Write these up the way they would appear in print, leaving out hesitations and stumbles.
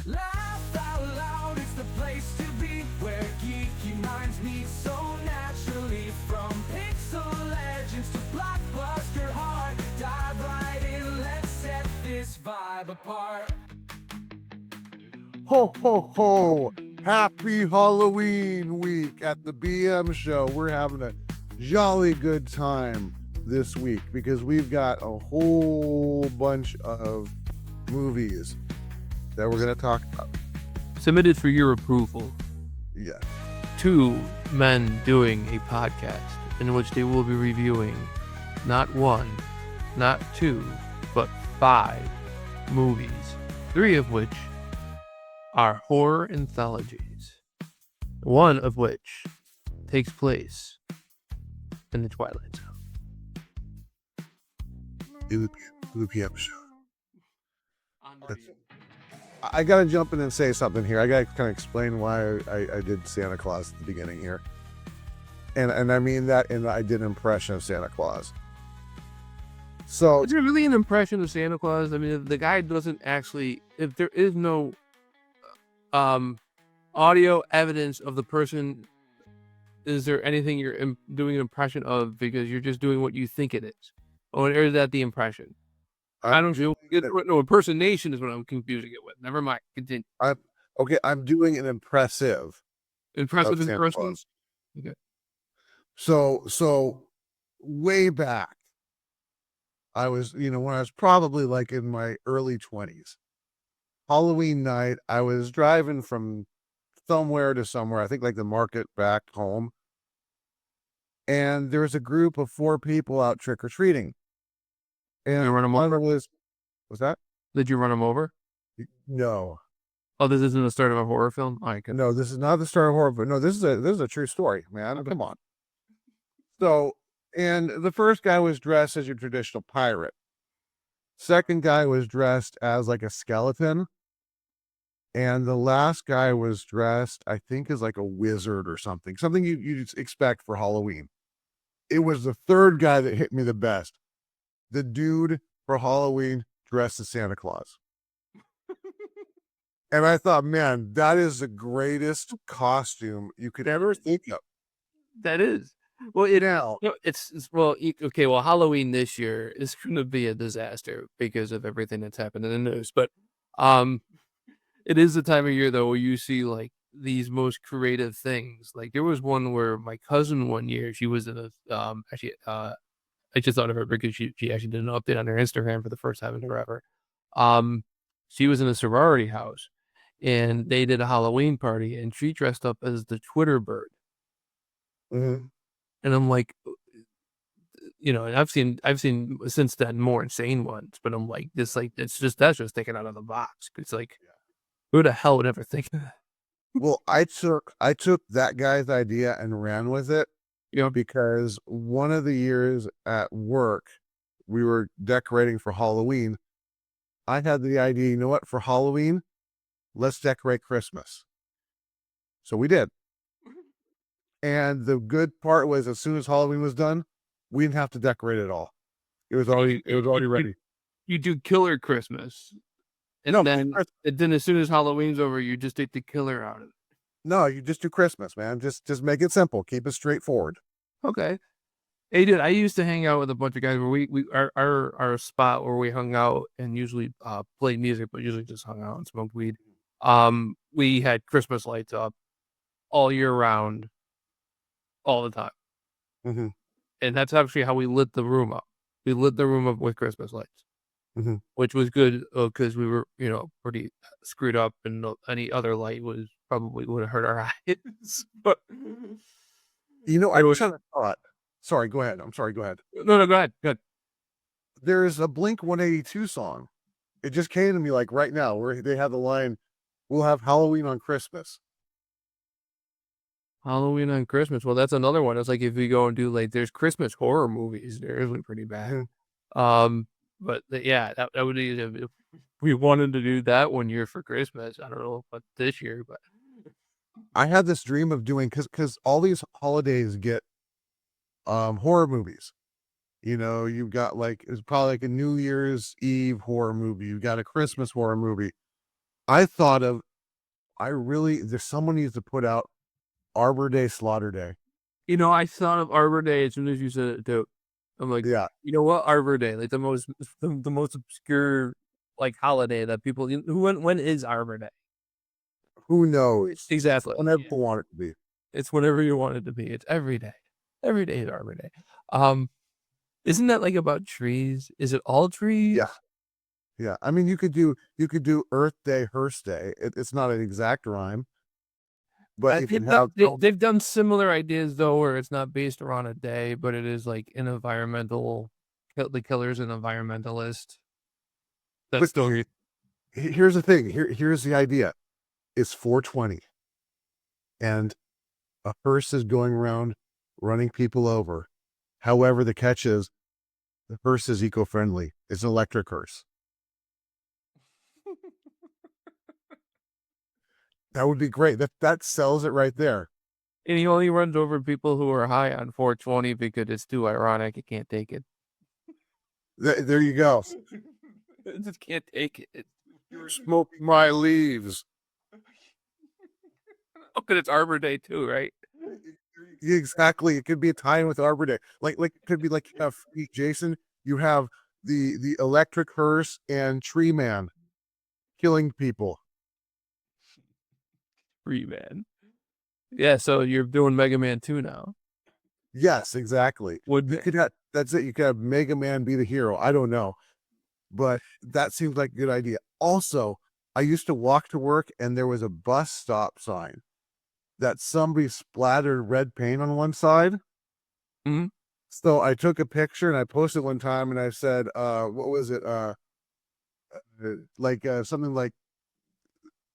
Laugh out loud, it's the place to be, where geeky minds meet so naturally. From pixel legends to blockbuster heart, dive right in, let's set this vibe apart. Ho, ho, ho! Happy Halloween week at the BM show. We're having a jolly good time this week because we've got a whole bunch of movies that we're going to talk about. Submitted for your approval. Yeah. 2 men doing a podcast in which they will be reviewing not 1, not 2, but 5 movies, 3 of which are horror anthologies, 1 of which takes place in the Twilight Zone. In the PM show. I got to jump in and say something here. I got to kind of explain why I did Santa Claus at the beginning here. And I mean that in I did an impression of Santa Claus. So Is it really an impression of Santa Claus? I mean, if the guy doesn't actually, if there is no audio evidence of the person, is there anything you're doing an impression of because you're just doing what you think it is? Or is that the impression? I don't feel no impersonation is what I'm confusing it with. Never mind. Continue. I'm doing an impressive Impressive Santa impressions. Claus. Okay. So way back, I was, when I was probably like in my early 20s, Halloween night, I was driving from somewhere to somewhere, I think like the market back home. And there was a group of 4 people out trick-or-treating. And you run them over? was that? Did you run them over? No. Oh, this isn't the start of a horror film? No, this is not the start of horror, but no, this is a true story, man. Come on. So, and the first guy was dressed as your traditional pirate. Second guy was dressed as like a skeleton. And the last guy was dressed, I think, as like a wizard or something you'd expect for Halloween. It was the third guy that hit me the best. The dude for Halloween dressed as Santa Claus. And I thought, man, that is the greatest costume you could ever think of. That is. Well, okay. Well, Halloween this year is going to be a disaster because of everything that's happened in the news. But it is the time of year though where you see like these most creative things. Like there was one where my cousin one year, she was in a I just thought of her because she actually did an update on her Instagram for the first time in forever. She was in a sorority house and they did a Halloween party and she dressed up as the Twitter bird. Mm-hmm. And I'm like, and I've seen since then more insane ones, but I'm like, that's just taken out of the box. It's like, who the hell would ever think of that? Well, I took that guy's idea and ran with it. Because one of the years at work, we were decorating for Halloween. I had the idea, you know what, for Halloween, let's decorate Christmas. So we did. And the good part was as soon as Halloween was done, we didn't have to decorate it all. It was already ready. You do killer Christmas. And then as soon as Halloween's over, you just take the killer out of it. No, you just do Christmas, man. Just make it simple. Keep it straightforward. Okay. Hey, dude, I used to hang out with a bunch of guys where our spot where we hung out and usually played music, but usually just hung out and smoked weed. We had Christmas lights up all year round, all the time. Mm-hmm. And that's actually how we lit the room up. We lit the room up with Christmas lights, mm-hmm. which was good because we were, pretty screwed up and any other light would have hurt our eyes. But, I was on a thought. Sorry, go ahead. I'm sorry, go ahead. No, go ahead. Good. There's a Blink 182 song. It just came to me like right now where they have the line, we'll have Halloween on Christmas. Halloween on Christmas. Well, that's another one. It's like if we go and do like, there's Christmas horror movies. They're usually pretty bad. But yeah, that would be, if we wanted to do that one year for Christmas. I don't know about this year, but I had this dream of doing, because all these holidays get horror movies. You've got like, it's probably like a New Year's Eve horror movie. You've got a Christmas horror movie. I thought of, there's someone needs to put out Arbor Day, Slaughter Day. I thought of Arbor Day as soon as you said it too. I'm like, Yeah. you know what, Arbor Day, like the most obscure like holiday that people. When is Arbor Day? Who knows? Exactly. Whenever people want it to be. It's whatever you want it to be. It's every day. Every day is Arbor Day. Isn't that like about trees? Is it all trees? Yeah. Yeah. I mean, you could do Earth Day, Hearst Day. It's not an exact rhyme, but you can have. They've done similar ideas though, where it's not based around a day, but it is like an environmental. The killer's an environmentalist. That's still. Here's the thing. Here's the idea. It's 420, and a hearse is going around running people over. However, the catch is the hearse is eco-friendly. It's an electric hearse. That would be great. That sells it right there. And he only runs over people who are high on 420 because it's too ironic. He can't take it. There you go. I just can't take it. You're smoking my leaves. Oh, because it's Arbor Day too, right? Exactly. It could be a tie-in with Arbor Day. Like it could be like you have Jason. You have the electric hearse and Tree Man killing people. Free man. Yeah, so you're doing Mega Man 2 now. Yes, exactly. That's it. You could have Mega Man be the hero. I don't know, but that seems like a good idea. Also, I used to walk to work and there was a bus stop sign that somebody splattered red paint on one side. Mm-hmm. So I took a picture and I posted one time and I said, what was it? Something like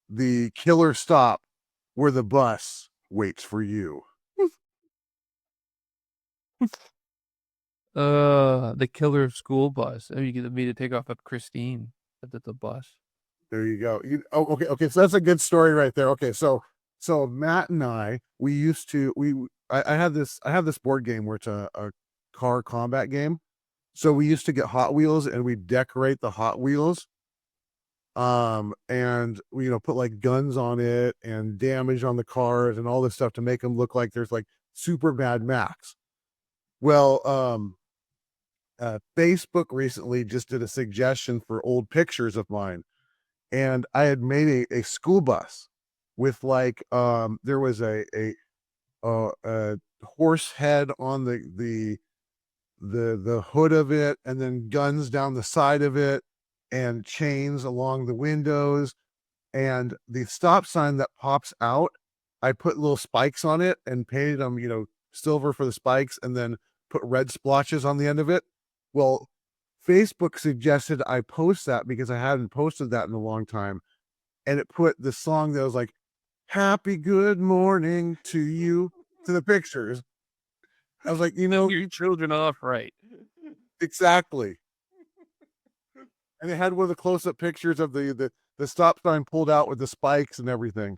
the killer stop where the bus waits for you. The killer school bus. You get me to take off at Christine at the bus. There you go. Okay. So that's a good story right there. Okay. So Matt and I I have this board game where it's a car combat game. So we used to get Hot Wheels and we decorate the Hot Wheels. And we, put like guns on it and damage on the cars and all this stuff to make them look like there's like super Mad Max. Well, Facebook recently just did a suggestion for old pictures of mine. And I had made a school bus with like, there was a horse head on the hood of it, and then guns down the side of it, and chains along the windows, and the stop sign that pops out, I put little spikes on it and painted them, silver for the spikes, and then put red splotches on the end of it. Well, Facebook suggested I post that because I hadn't posted that in a long time, and it put the song that was like, "Happy Good Morning to You" to the pictures. I was like, your children off right. Exactly. And it had one of the close-up pictures of the stop sign pulled out with the spikes and everything.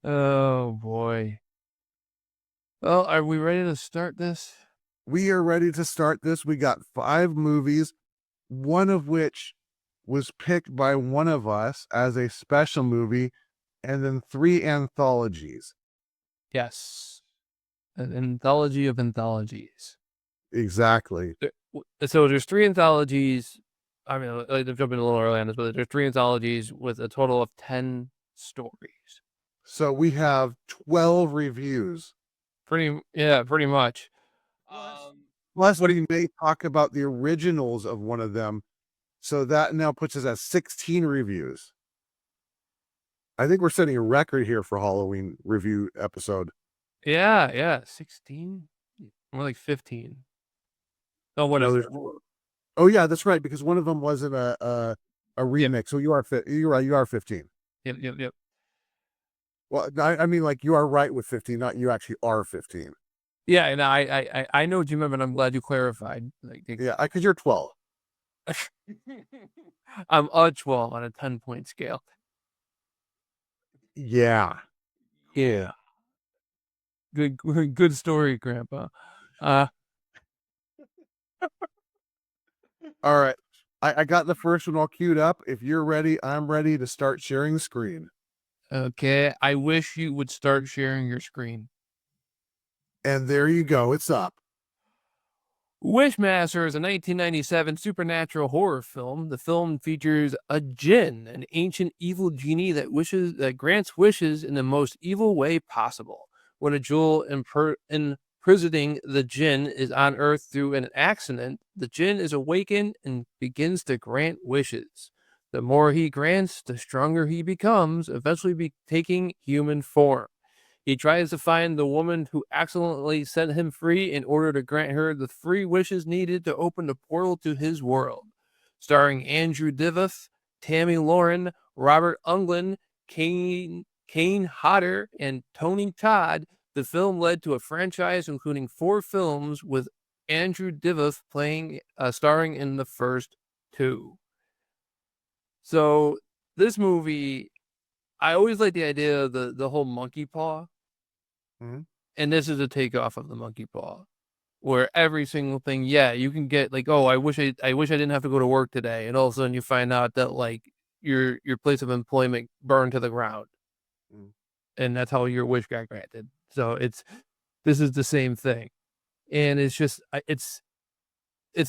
Oh boy. Well, are we ready to start this? We are ready to start this. We got 5 movies, one of which was picked by one of us as a special movie, and then 3 anthologies. Yes. An anthology of anthologies. Exactly. So there's 3 anthologies. I mean, I'm jumping a little early on this, but there's 3 anthologies with a total of 10 stories. So we have 12 reviews. Pretty much. Plus, we may talk about the originals of one of them. So that now puts us at 16 reviews. I think we're setting a record here for Halloween review episode. Yeah. 16? More like 15. Oh, what is it? Oh yeah, that's right, because one of them wasn't a remix. Yep. So you're right, you are 15. Yep. Well, I mean, like, you are right with 15, not you actually are 15. Yeah, and I know what you meant, but I'm glad you clarified. Yeah, because you're 12. I'm a 12 on a 10-point scale. Yeah. Good story, Grandpa. All right. I got the first one all queued up. If you're ready, I'm ready to start sharing the screen. Okay, I wish you would start sharing your screen. And there you go. It's up. Wishmaster is a 1997 supernatural horror film. The film features a jinn, an ancient evil genie that grants wishes in the most evil way possible. When a jewel imprisoning the jinn is unearthed through an accident, the jinn is awakened and begins to grant wishes. The more he grants, the stronger he becomes, eventually taking human form. He tries to find the woman who accidentally set him free in order to grant her the 3 wishes needed to open the portal to his world. Starring Andrew Divoff, Tammy Lauren, Robert Englund, Kane Hodder, and Tony Todd, the film led to a franchise including 4 films with Andrew Divoff starring in the first 2. So this movie, I always like the idea of the whole monkey paw. Mhm. And this is a takeoff of the monkey paw, where every single thing, yeah, you can get like, oh, I wish I didn't have to go to work today, and all of a sudden you find out that like your place of employment burned to the ground, Mm. and that's how your wish got granted. So this is the same thing, and it's just it's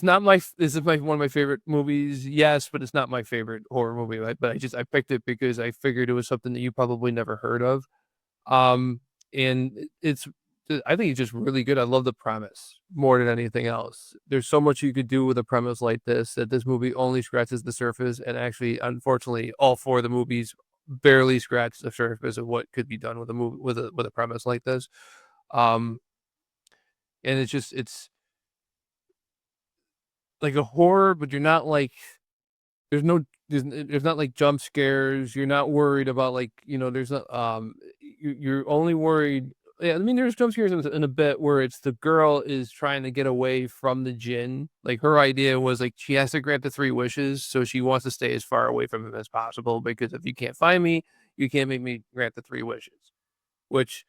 not this is one of my favorite movies, yes, but it's not my favorite horror movie. Right? But I picked it because I figured it was something that you probably never heard of. And I think it's just really good. I love the premise more than anything else. There's so much you could do with a premise like this that this movie only scratches the surface. And actually, unfortunately, all 4 of the movies barely scratch the surface of what could be done with a movie with a premise like this. Um, and it's like a horror, but you're not like there's not like jump scares. You're not worried about like, there's not you're only worried. Yeah, I mean there's jump scares in a bit where it's the girl is trying to get away from the djinn. Like her idea was like she has to grant the 3 wishes, so she wants to stay as far away from him as possible because if you can't find me, you can't make me grant the 3 wishes. Which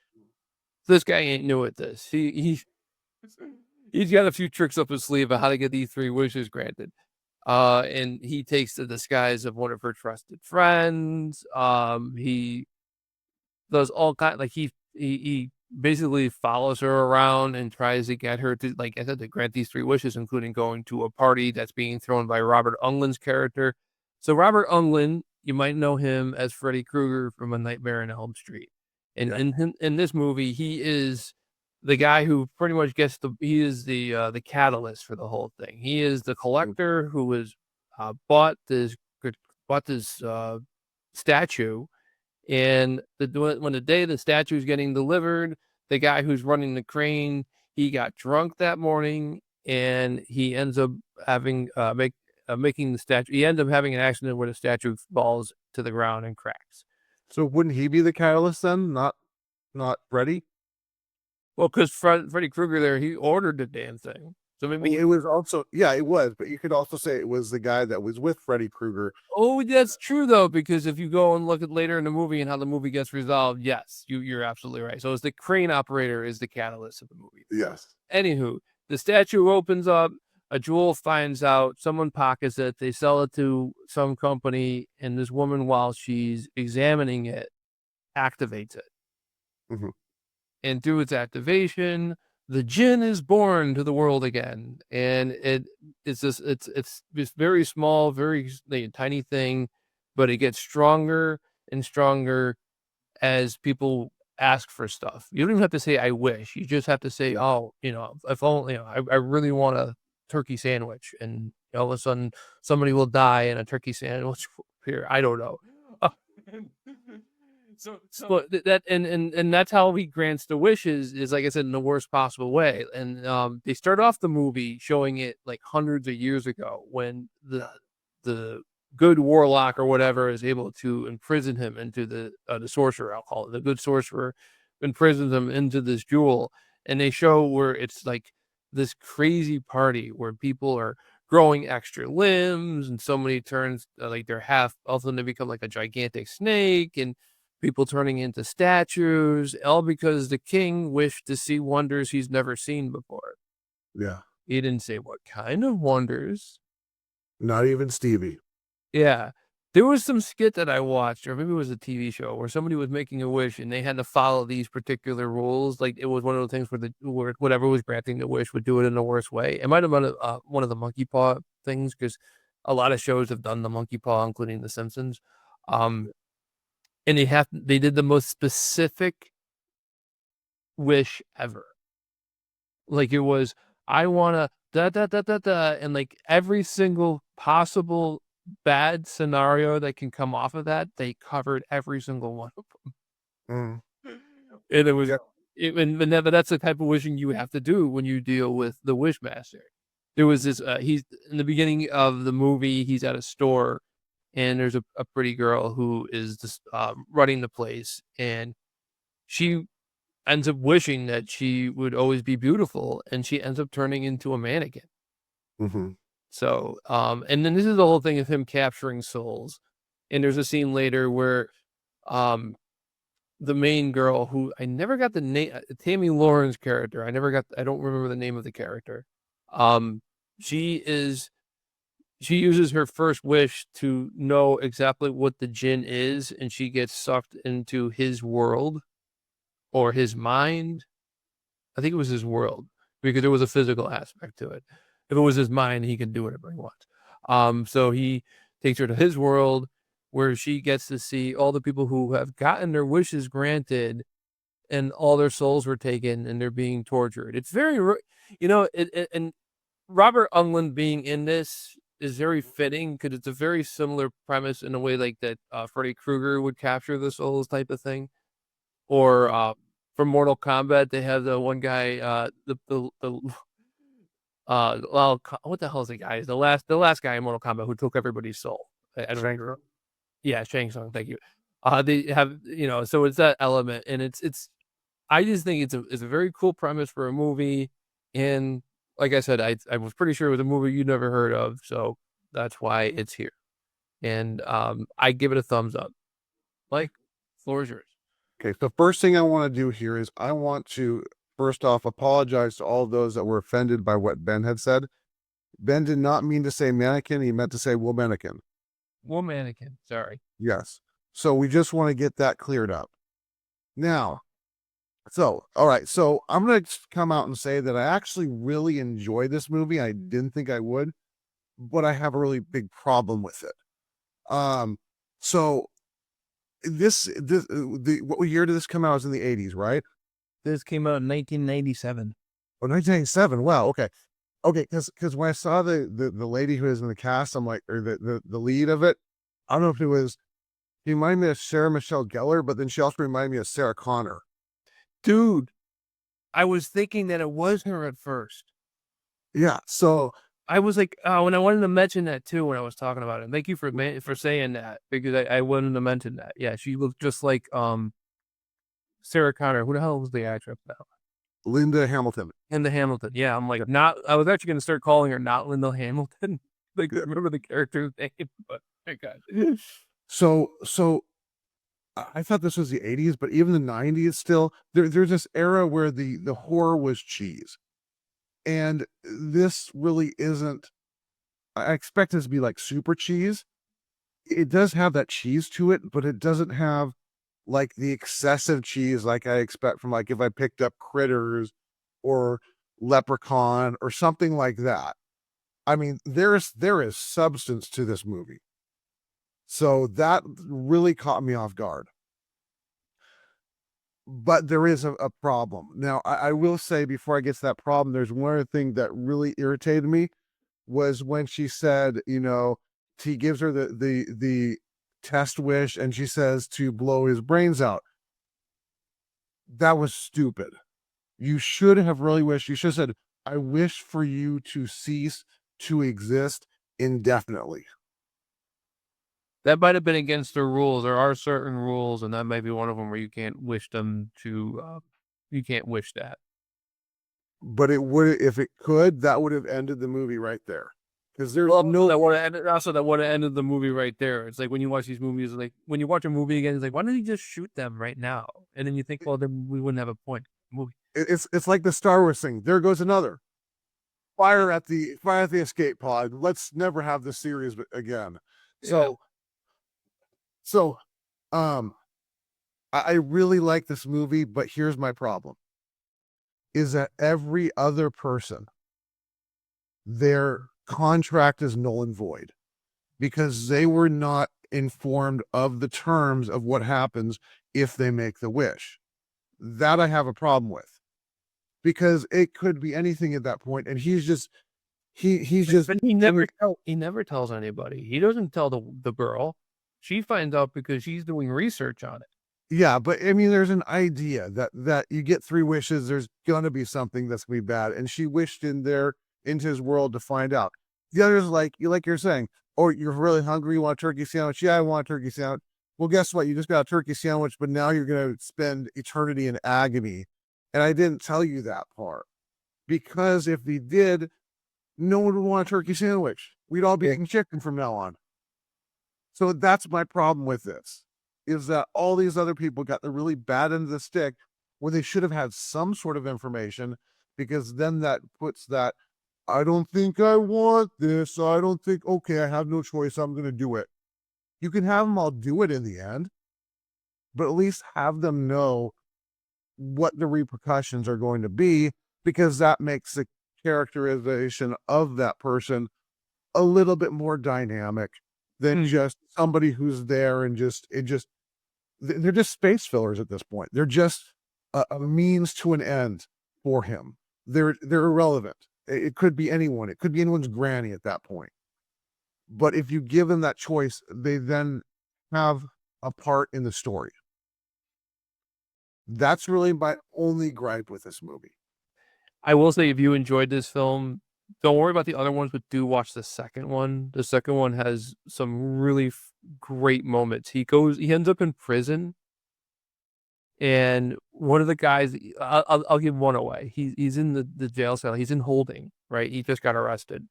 this guy ain't new at this. He's got a few tricks up his sleeve of how to get these 3 wishes granted. And he takes the disguise of one of her trusted friends. He does all kind like he basically follows her around and tries to get her to, like I said, to grant these 3 wishes, including going to a party that's being thrown by Robert Englund's character. So Robert Englund, you might know him as Freddy Krueger from A Nightmare on Elm Street. And in this movie, he is the guy who pretty much he is the catalyst for the whole thing. He is the collector who was bought this statue, and when the day the statue is getting delivered, the guy who's running the crane, he got drunk that morning, and he ends up making the statue. He ends up having an accident where the statue falls to the ground and cracks. So wouldn't he be the catalyst then? Not Freddy? Well, because Freddy Krueger there, he ordered the damn thing. So maybe it was also, yeah, it was, but you could also say it was the guy that was with Freddy Krueger. Oh, that's true though, because if you go and look at later in the movie and how the movie gets resolved, yes, you're absolutely right. So it's the crane operator is the catalyst of the movie. Yes. Anywho, the statue opens up, a jewel finds out, someone pockets it, they sell it to some company, and this woman, while she's examining it, activates it. Mm-hmm. And through its activation, the djinn is born to the world again, and it's this very small, very tiny thing, but it gets stronger and stronger as people ask for stuff. You don't even have to say "I wish." You just have to say, "Oh, if only I really want a turkey sandwich," and all of a sudden somebody will die in a turkey sandwich here. I don't know. So that and that's how he grants the wishes, is like I said, in the worst possible way. And they start off the movie showing it like hundreds of years ago when the good warlock or whatever is able to imprison him into the sorcerer. I'll call it the good sorcerer imprisons him into this jewel, and they show where it's like this crazy party where people are growing extra limbs, and somebody turns like they're half. Also, they become like a gigantic snake, and people turning into statues, all because the king wished to see wonders he's never seen before. Yeah. He didn't say what kind of wonders, Not even Stevie. Yeah. There was some skit that I watched, or maybe it was a TV show, where somebody was making a wish and they had to follow these particular rules. Like, it was one of those things where whatever was granting the wish would do it in the worst way. It might have been one of the monkey paw things, because a lot of shows have done the monkey paw, including The Simpsons. And they did the most specific wish ever. Like, it was, I wanna da da da da da, and like every single possible bad scenario that can come off of that, they covered every single one of them. And it was, Yeah. but that's the type of wishing you have to do when you deal with the Wishmaster. There was this, he's in the beginning of the movie, he's at a store, and there's a pretty girl who is just running the place, and she ends up wishing that she would always be beautiful, and she ends up turning into a mannequin. Mm-hmm. So, and then this is the whole thing of him capturing souls. And there's a scene later where, the main girl, who I never got the name, Tammy Lauren's character, I don't remember the name of the character. She uses her first wish to know exactly what the djinn is, and she gets sucked into his world or his mind. I think it was his world, because there was a physical aspect to it. If it was his mind, he can do whatever he wants. So he takes her to his world, where she gets to see all the people who have gotten their wishes granted, and all their souls were taken, and they're being tortured. It's very, and Robert Englund being in this is very fitting, because it's a very similar premise in a way like that Freddy Krueger would capture the souls type of thing. Or from Mortal Kombat, they have the one guy, what the hell is the guy? The last guy in Mortal Kombat who took everybody's soul. I don't know. Yeah, Shang Tsung. Thank you. They have, so it's that element, and it's. I just think it's a very cool premise for a movie, and like I said, I was pretty sure it was a movie you never heard of, so that's why it's here, and I give it a thumbs up. Like, floor is yours. Okay, so first thing I want to do here is I want to first off apologize to all those that were offended by what Ben had said. Ben did not mean to say mannequin; he meant to say womanikin. Womanikin. Sorry. Yes. So we just want to get that cleared up. Now, all right. So I'm going to come out and say that I actually really enjoy this movie. I didn't think I would, but I have a really big problem with it. So what year did this come out? It was in the 80s, right? This came out in 1997. Oh, 1997. Wow. Okay. Okay. Because when I saw the lady who was in the cast, I'm like, or the lead of it, I don't know if it was, she reminded me of Sarah Michelle Gellar, but then she also reminded me of Sarah Connor. Dude, I was thinking that it was her at first. Yeah. So I was like, oh, and I wanted to mention that too when I was talking about it. Thank you for saying that, because I wanted to mention that. Yeah, she looked just like Sarah Connor. Who the hell was the actress now? Linda Hamilton. Linda Hamilton. Yeah, I'm like, not. I was actually gonna start calling her not Linda Hamilton. Like, I remember the character's name, but my God. So I thought this was the 80s, but even the 90s still, there's this era where the horror was cheese. And this really isn't, I expect this to be like super cheese. It does have that cheese to it, but it doesn't have like the excessive cheese like I expect from, like, if I picked up Critters or Leprechaun or something like that. I mean, there is substance to this movie. So that really caught me off guard. But there is a problem. Now, I will say, before I get to that problem, there's one other thing that really irritated me, was when she said, he gives her the test wish, and she says to blow his brains out. That was stupid. You should have really wished, you should have said, I wish for you to cease to exist indefinitely. That might have been against the rules. There are certain rules, and that might be one of them, where you can't wish them to. You can't wish that. But it would, if it could, that would have ended the movie right there. Because there's that would have ended the movie right there. It's like when you watch these movies, like when you watch a movie again, it's like, why don't you just shoot them right now? And then you think, well, then we wouldn't have a point. Movie. It's like the Star Wars thing. There goes another. fire at the escape pod. Let's never have this series again. So, I really like this movie, but here's my problem: is that every other person, their contract is null and void because they were not informed of the terms of what happens if they make the wish. That I have a problem with, because it could be anything at that point, and he's just But he never tells anybody. He doesn't tell the girl. She finds out because she's doing research on it. Yeah, but I mean, there's an idea that you get 3 wishes, there's gonna be something that's gonna be bad, and she wished into his world to find out. The other's like you're saying, oh, you're really hungry, you want a turkey sandwich? Yeah, I want a turkey sandwich. Well, guess what? You just got a turkey sandwich, but now you're gonna spend eternity in agony. And I didn't tell you that part, because if he did, no one would want a turkey sandwich. We'd all be eating chicken from now on. So that's my problem with this, is that all these other people got the really bad end of the stick where they should have had some sort of information, because then that puts that, I don't think I want this. I don't think, okay, I have no choice. I'm going to do it. You can have them all do it in the end, but at least have them know what the repercussions are going to be, because that makes the characterization of that person a little bit more dynamic than just somebody who's there and they're just space fillers at this point. They're just a means to an end for him. They're irrelevant. It could be anyone. It could be anyone's granny at that point. But if you give them that choice, they then have a part in the story. That's really my only gripe with this movie. I will say, if you enjoyed this film, don't worry about the other ones, but do watch the second one. The second one has some really great moments. He ends up in prison, and one of the guys, I'll give one away. He's in the jail cell. He's in holding, right? He just got arrested,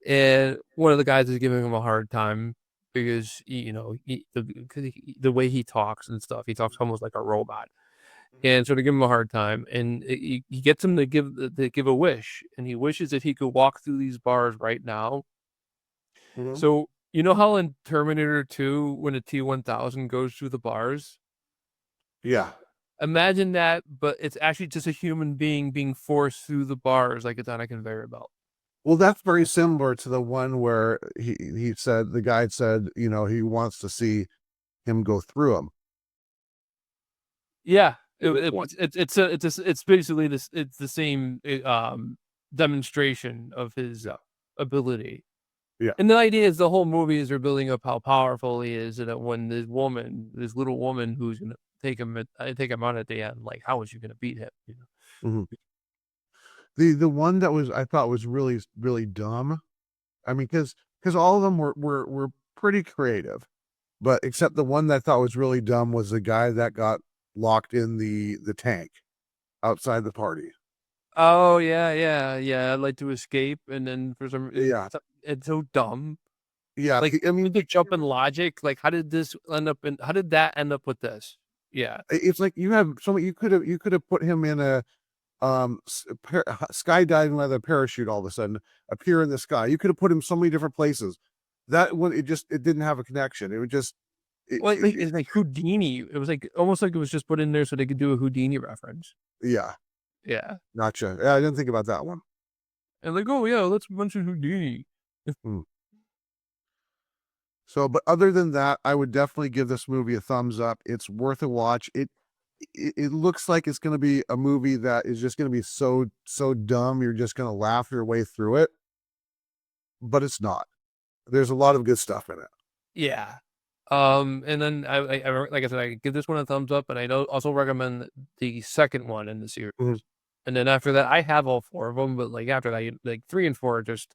and one of the guys is giving him a hard time because the way he talks and stuff. He talks almost like a robot. And so to give him a hard time, and he gets him to give a wish, and he wishes if he could walk through these bars right now. Mm-hmm. So you know how in Terminator 2, when a T-1000 goes through the bars? Yeah. Imagine that, but it's actually just a human being forced through the bars like it's on a conveyor belt. Well, that's very similar to the one where the guy said, he wants to see him go through them. Yeah. It's basically this. It's the same demonstration of his ability. Yeah, and the idea is the whole movie is they're building up how powerful he is, and that when this little woman who's gonna take him on at the end, like how is she gonna beat him? Mm-hmm. The one that I thought was really, really dumb. I mean, because all of them were pretty creative, but except the one that I thought was really dumb was the guy that got locked in the tank outside the party. Oh yeah. I'd like to escape, and then for some it's so dumb. Yeah, like I mean, the jump in logic. Like, how did that end up with this? Yeah, it's like you could have put him in a skydiving with a parachute. All of a sudden, appear in the sky. You could have put him so many different places. That one, it didn't have a connection. It would just. It's like Houdini. It was like almost like it was just put in there so they could do a Houdini reference. Yeah. Gotcha. Yeah, I didn't think about that one. And like, oh yeah, let's mention Houdini. So, but other than that, I would definitely give this movie a thumbs up. It's worth a watch. It looks like it's going to be a movie that is just going to be so dumb you're just going to laugh your way through it. But it's not. There's a lot of good stuff in it. Yeah. And then I like I said, I give this one a thumbs up, and I also recommend the second one in the series. Mm-hmm. And then after that, I have all 4 of them, but like after that, like 3 and 4 are just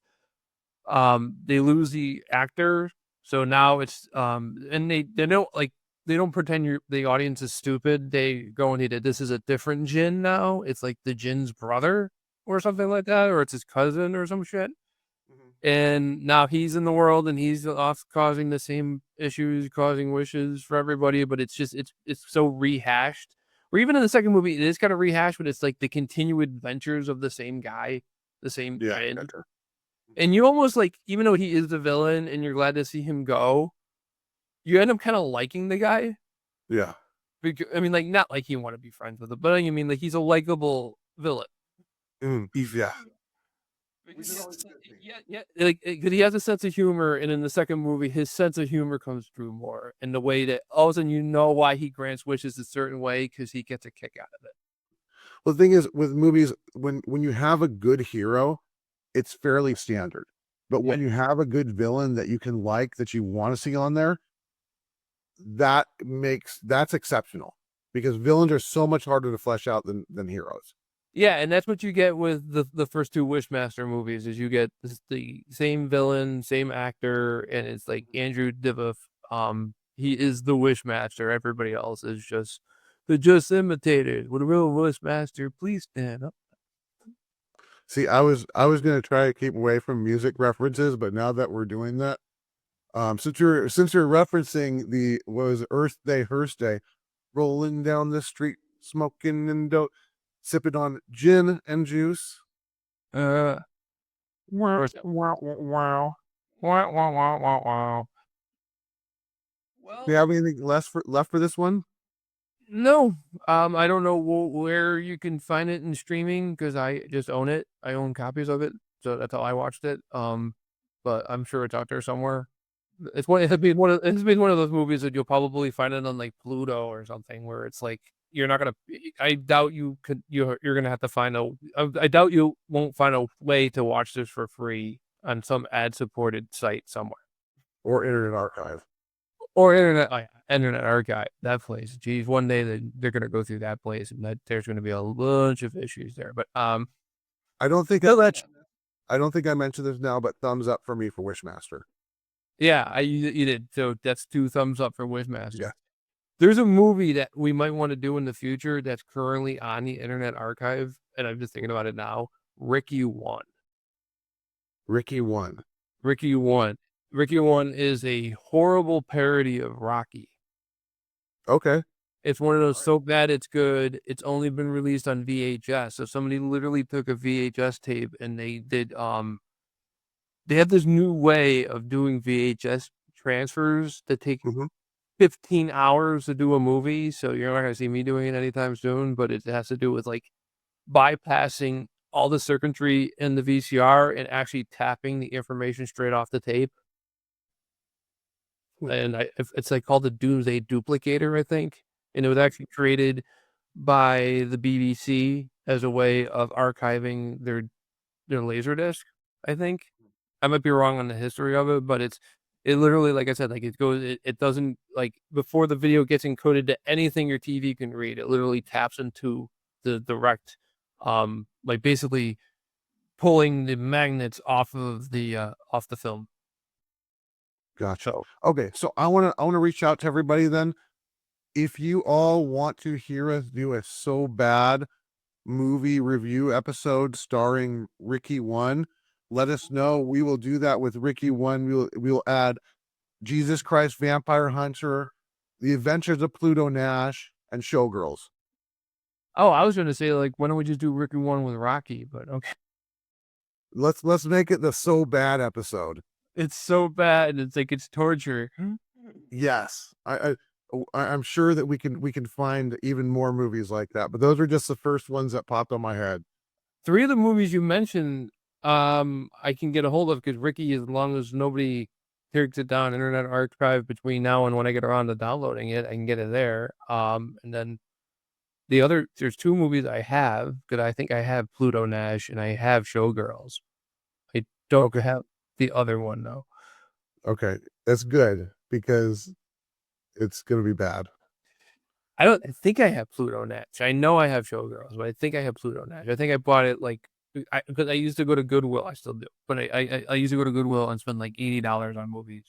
they lose the actor, so now it's and they don't pretend the audience is stupid. They go and this is a different Jin now. It's like the Jin's brother or something like that, or it's his cousin or some shit. And now he's in the world, and he's off causing the same issues, causing wishes for everybody. But it's so rehashed. Or even in the second movie, it is kind of rehashed, but it's like the continued adventures of the same guy, the same Yeah. trend. Gotcha. And you almost like, even though he is the villain and you're glad to see him go, you end up kind of liking the guy. Yeah. Because, I mean, like, not like you want to be friends with him, but I mean, like, he's a likable villain. Yeah. Yeah, like, because he has a sense of humor, and in the second movie, his sense of humor comes through more in the way that all of a sudden you know why he grants wishes a certain way because he gets a kick out of it. Well, the thing is, with movies, when you have a good hero, it's fairly standard. But when you have a good villain that you can like, that you want to see on there, that's exceptional, because villains are so much harder to flesh out than heroes. Yeah, and that's what you get with the first two Wishmaster movies, is you get the same villain, same actor, and it's like Andrew Divoff. He is the Wishmaster. Everybody else is just imitators. Would a real Wishmaster please stand up? See, I was gonna try to keep away from music references, but now that we're doing that, since you're referencing the, what was it, Earth Day, Hearst Day, rolling down the street, smoking and sipping on gin and juice. Wow, wow, wow, wow, wow, wow, wow. Do you have anything left for this one? No, I don't know where you can find it in streaming because I just own it. I own copies of it, so that's how I watched it. But I'm sure it's out there somewhere. It's been one of those movies that you'll probably find it on like Pluto or something, where it's like you're not gonna. I doubt you could. You're gonna have to find a. I doubt you won't find a way to watch this for free on some ad-supported site somewhere. Or Internet Archive. Or Internet Archive, that place. Geez, one day they're gonna go through that place, and that there's gonna be a bunch of issues there. But I don't think I mentioned this now, but thumbs up for me for Wishmaster. yeah, you did. So that's 2 thumbs up for Wishmaster. Yeah. There's a movie that we might want to do in the future that's currently on the Internet Archive, and I'm just thinking about it now. Ricky 1. Ricky 1. Ricky 1. Ricky 1 is a horrible parody of Rocky. Okay. It's one of those so bad it's good. It's only been released on VHS. So somebody literally took a VHS tape and they did they have this new way of doing VHS transfers that take 15 hours to do a movie. So you're not gonna see me doing it anytime soon, but it has to do with like bypassing all the circuitry in the VCR and actually tapping the information straight off the tape. And it's like called the Doomsday Duplicator, I think. And it was actually created by the BBC as a way of archiving their Laserdisc, I think. I might be wrong on the history of it, but it literally, like I said, like it doesn't, like, before the video gets encoded to anything your TV can read, it literally taps into the direct, like basically pulling the magnets off of the film. Gotcha. Okay, so I want to reach out to everybody then. If you all want to hear us do a So Bad movie review episode starring Ricky 1, let us know. We will do that with Ricky 1. We'll add Jesus Christ Vampire Hunter, The Adventures of Pluto Nash, and Showgirls. Oh, I was going to say, like, why don't we just do Ricky 1 with Rocky? But okay. Let's make it the So Bad episode. It's so bad. It's like it's torture. Yes, I'm sure that we can find even more movies like that, but those are just the first ones that popped on my head. 3 of the movies you mentioned, I can get a hold of because Ricky, as long as nobody takes it down Internet Archive between now and when I get around to downloading it, I can get it there. And then there's 2 movies I have, because I think I have Pluto Nash and I have Showgirls. I don't have the other one though. Okay, that's good because it's gonna be bad. I think I have Pluto Nash. I know I have Showgirls, but I think I have Pluto Nash. I think I bought it because I used to go to Goodwill. I still do, but I used to go to Goodwill and spend like $80 on movies.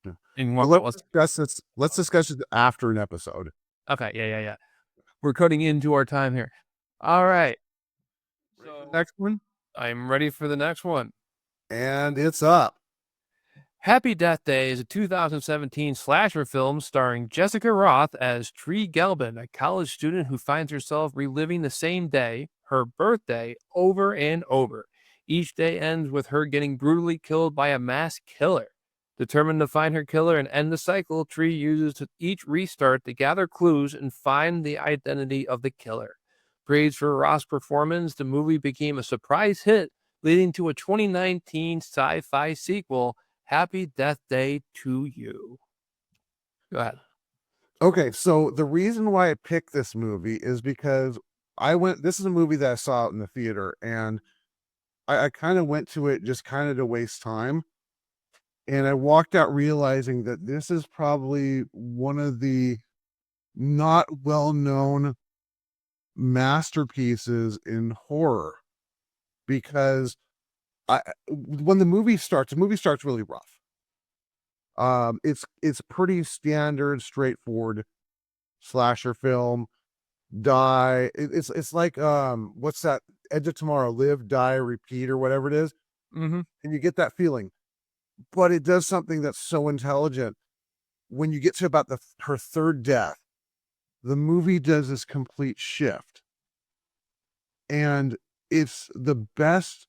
Yeah. And let's discuss this. Let's discuss it after an episode. Okay, yeah. We're cutting into our time here. All right. So Next one, I'm ready for the next one. and it's up. Happy Death Day is a 2017 slasher film starring Jessica Roth as Tree Gelbin, a college student who finds herself reliving the same day, her birthday, over and over. Each day ends with her getting brutally killed by a mass killer. Determined to find her killer and end the cycle, Tree uses each restart to gather clues and find the identity of the killer. Praised for Ross' performance, the movie became a surprise hit, leading to a 2019 sci-fi sequel, Happy Death Day to You. Go ahead. Okay, so the reason why I picked this movie is because this is a movie that I saw in the theater, and I kind of went to it just kind of to waste time. And I walked out realizing that this is probably one of the not well-known masterpieces in horror, because when the movie starts really rough. It's pretty standard, straightforward slasher film. It's like what's that? Edge of Tomorrow, Live, Die, Repeat, or whatever it is. Mm-hmm. And you get that feeling, but it does something that's so intelligent. When you get to about her third death, the movie does this complete shift, and it's the best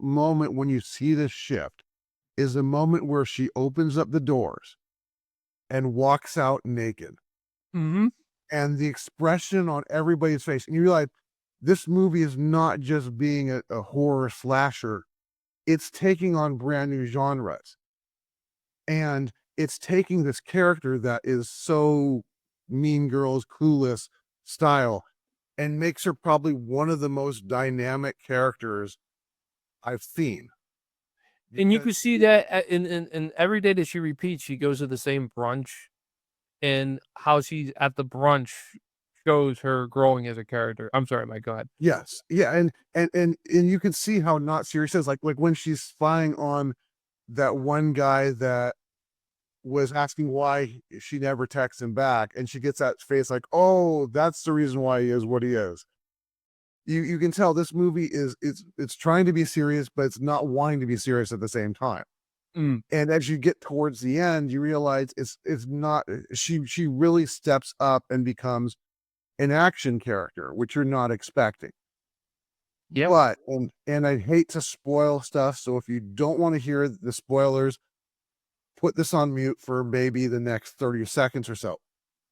moment when you see this shift is the moment where she opens up the doors and walks out naked. Mm-hmm. And the expression on everybody's face, and you realize this movie is not just being a horror slasher, it's taking on brand new genres. And it's taking this character that is so Mean Girls, Clueless style, and makes her probably one of the most dynamic characters I've seen. And you can see that in every day that she repeats, she goes to the same brunch, and how she's at the brunch shows her growing as a character. I'm sorry, Mike, go ahead. Yes. Yeah. And you can see how not serious it is. Like when she's spying on that one guy that was asking why she never texts him back, and she gets that face like, oh, that's the reason why he is what he is. You can tell this movie it's trying to be serious, but it's not wanting to be serious at the same time. Mm. And as you get towards the end, you realize it's not, she really steps up and becomes an action character, which you're not expecting. Yeah. But and I hate to spoil stuff, so if you don't want to hear the spoilers, put this on mute for maybe the next 30 seconds or so.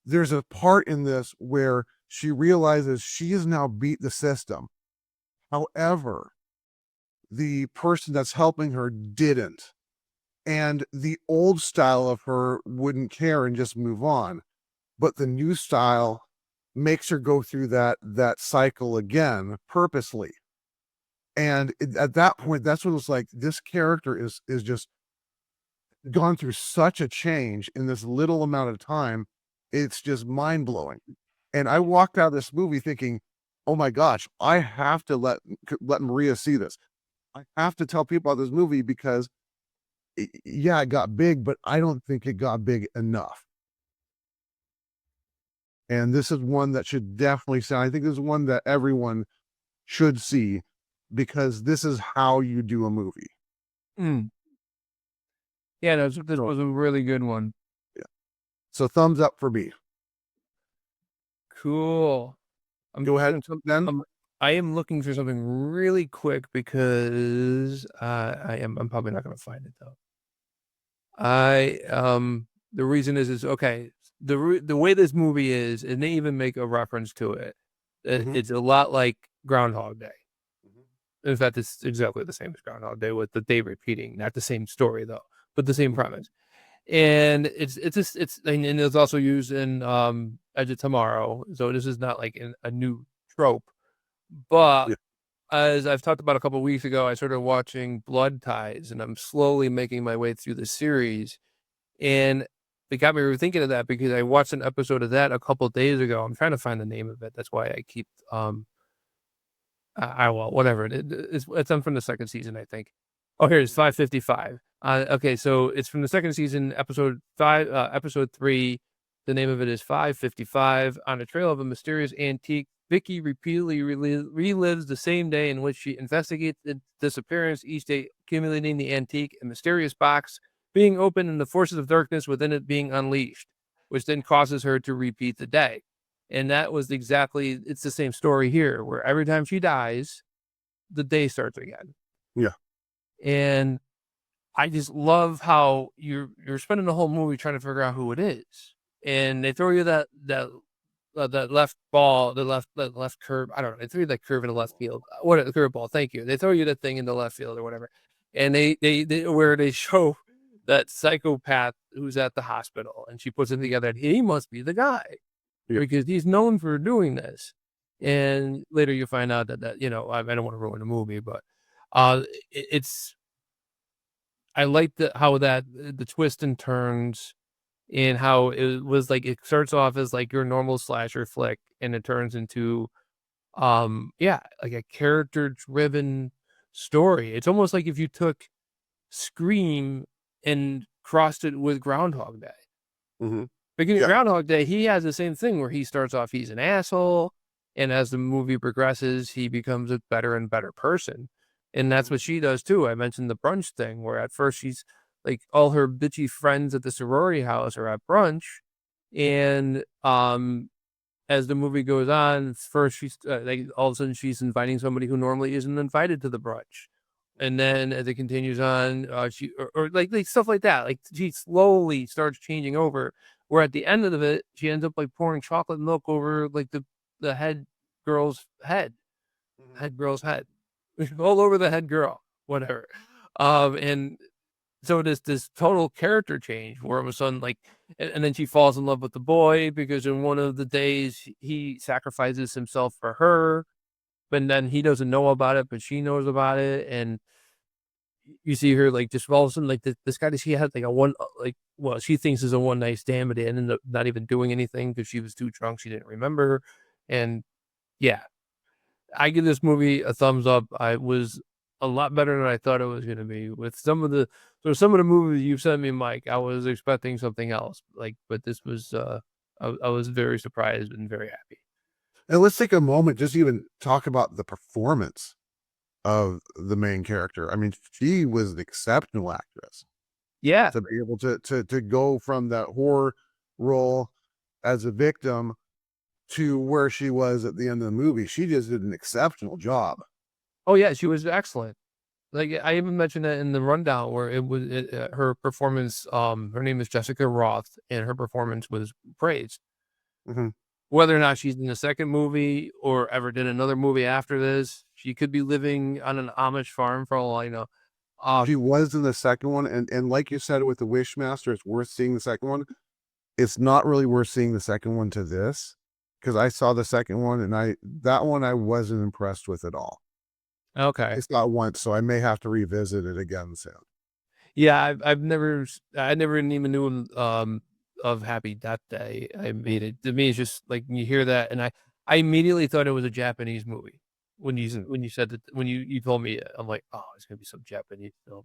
There's a part in this where she realizes she has now beat the system. However, the person that's helping her didn't. And the old style of her wouldn't care and just move on. But the new style makes her go through that cycle again purposely. And at that point, that's when it's like, this character is just gone through such a change in this little amount of time. It's just mind blowing. And I walked out of this movie thinking, oh my gosh, I have to let Maria see this. I have to tell people about this movie, because yeah, it got big, but I don't think it got big enough. And this is one that should definitely see. I think this is one that everyone should see, because this is how you do a movie. Mm. Yeah, this was a really good one. Yeah. So thumbs up for me. Cool. Go ahead then. I am looking for something really quick because I'm probably not going to find it though. The reason is okay. The way this movie is, and they even make a reference to it. It's a lot like Groundhog Day. In fact, it's exactly the same as Groundhog Day, with the day repeating. Not the same story though, but the same premise. And it's also used in Edge of Tomorrow. So this is not like a new trope. But as I've talked about a couple of weeks ago, I started watching Blood Ties, and I'm slowly making my way through the series. And it got me rethinking of that, because I watched an episode of that a couple of days ago. I'm trying to find the name of it. That's why I keep whatever. It's from the second season, I think. Oh, here's 555. Okay, so it's from the second season, episode 3. The name of it is 555. On a trail of a mysterious antique, Vicky repeatedly relives the same day in which she investigates its disappearance, each day accumulating the antique, a mysterious box being opened and the forces of darkness within it being unleashed, which then causes her to repeat the day. And that was it's the same story here, where every time she dies, the day starts again. Yeah. And I just love how you're spending the whole movie trying to figure out who it is, and they throw you that left ball, the left curve. I don't know. They threw you that curve in the left field. What the curve ball? Thank you. They throw you that thing in the left field or whatever, and they where they show that psychopath who's at the hospital, and she puts it together. And he must be the guy because he's known for doing this. And later you find out that I don't want to ruin the movie, but it's. I like how the twist and turns, and how it was like it starts off as like your normal slasher flick, and it turns into like a character driven story. It's almost like if you took Scream and crossed it with Groundhog Day. Mm-hmm. Because Groundhog Day, he has the same thing where he starts off, he's an asshole, and as the movie progresses, he becomes a better and better person. And that's what she does too. I mentioned the brunch thing, where at first she's like, all her bitchy friends at the sorority house are at brunch, and as the movie goes on, first she's like, all of a sudden she's inviting somebody who normally isn't invited to the brunch, and then as it continues on, she or like stuff like that. Like she slowly starts changing over. Where at the end of it, she ends up like pouring chocolate milk over like the head girl's head, all over the head girl, whatever. And so this total character change where all of a sudden, like, and then she falls in love with the boy because in one of the days he sacrifices himself for her, but then he doesn't know about it, but she knows about it. And you see her like just all of a sudden, like this guy that she had like she thinks is a one night stand, but they ended up not even doing anything because she was too drunk. She didn't remember. And yeah, I give this movie a thumbs up. I was a lot better than I thought it was going to be. With some of the movies you sent me, Mike, I was expecting something else. But this was I was very surprised and very happy. And let's take a moment just even talk about the performance of the main character. I mean, she was an exceptional actress. Yeah, to be able to go from that horror role as a victim to where she was at the end of the movie. She just did an exceptional job. Oh yeah, she was excellent. Like I even mentioned that in the rundown where her performance. Her name is Jessica Roth, and her performance was praised. Mm-hmm. Whether or not she's in the second movie or ever did another movie after this, she could be living on an Amish farm for all I know. She was in the second one, and like you said with the Wishmaster, it's worth seeing the second one. It's not really worth seeing the second one to this, because I saw the second one, and that one I wasn't impressed with at all. Okay. It's not once, so I may have to revisit it again soon. Yeah, I never even knew of Happy Death Day. I made it. To me, it's just like when you hear that, and I immediately thought it was a Japanese movie. When you said that, when you told me, I'm like, oh, it's gonna be some Japanese film.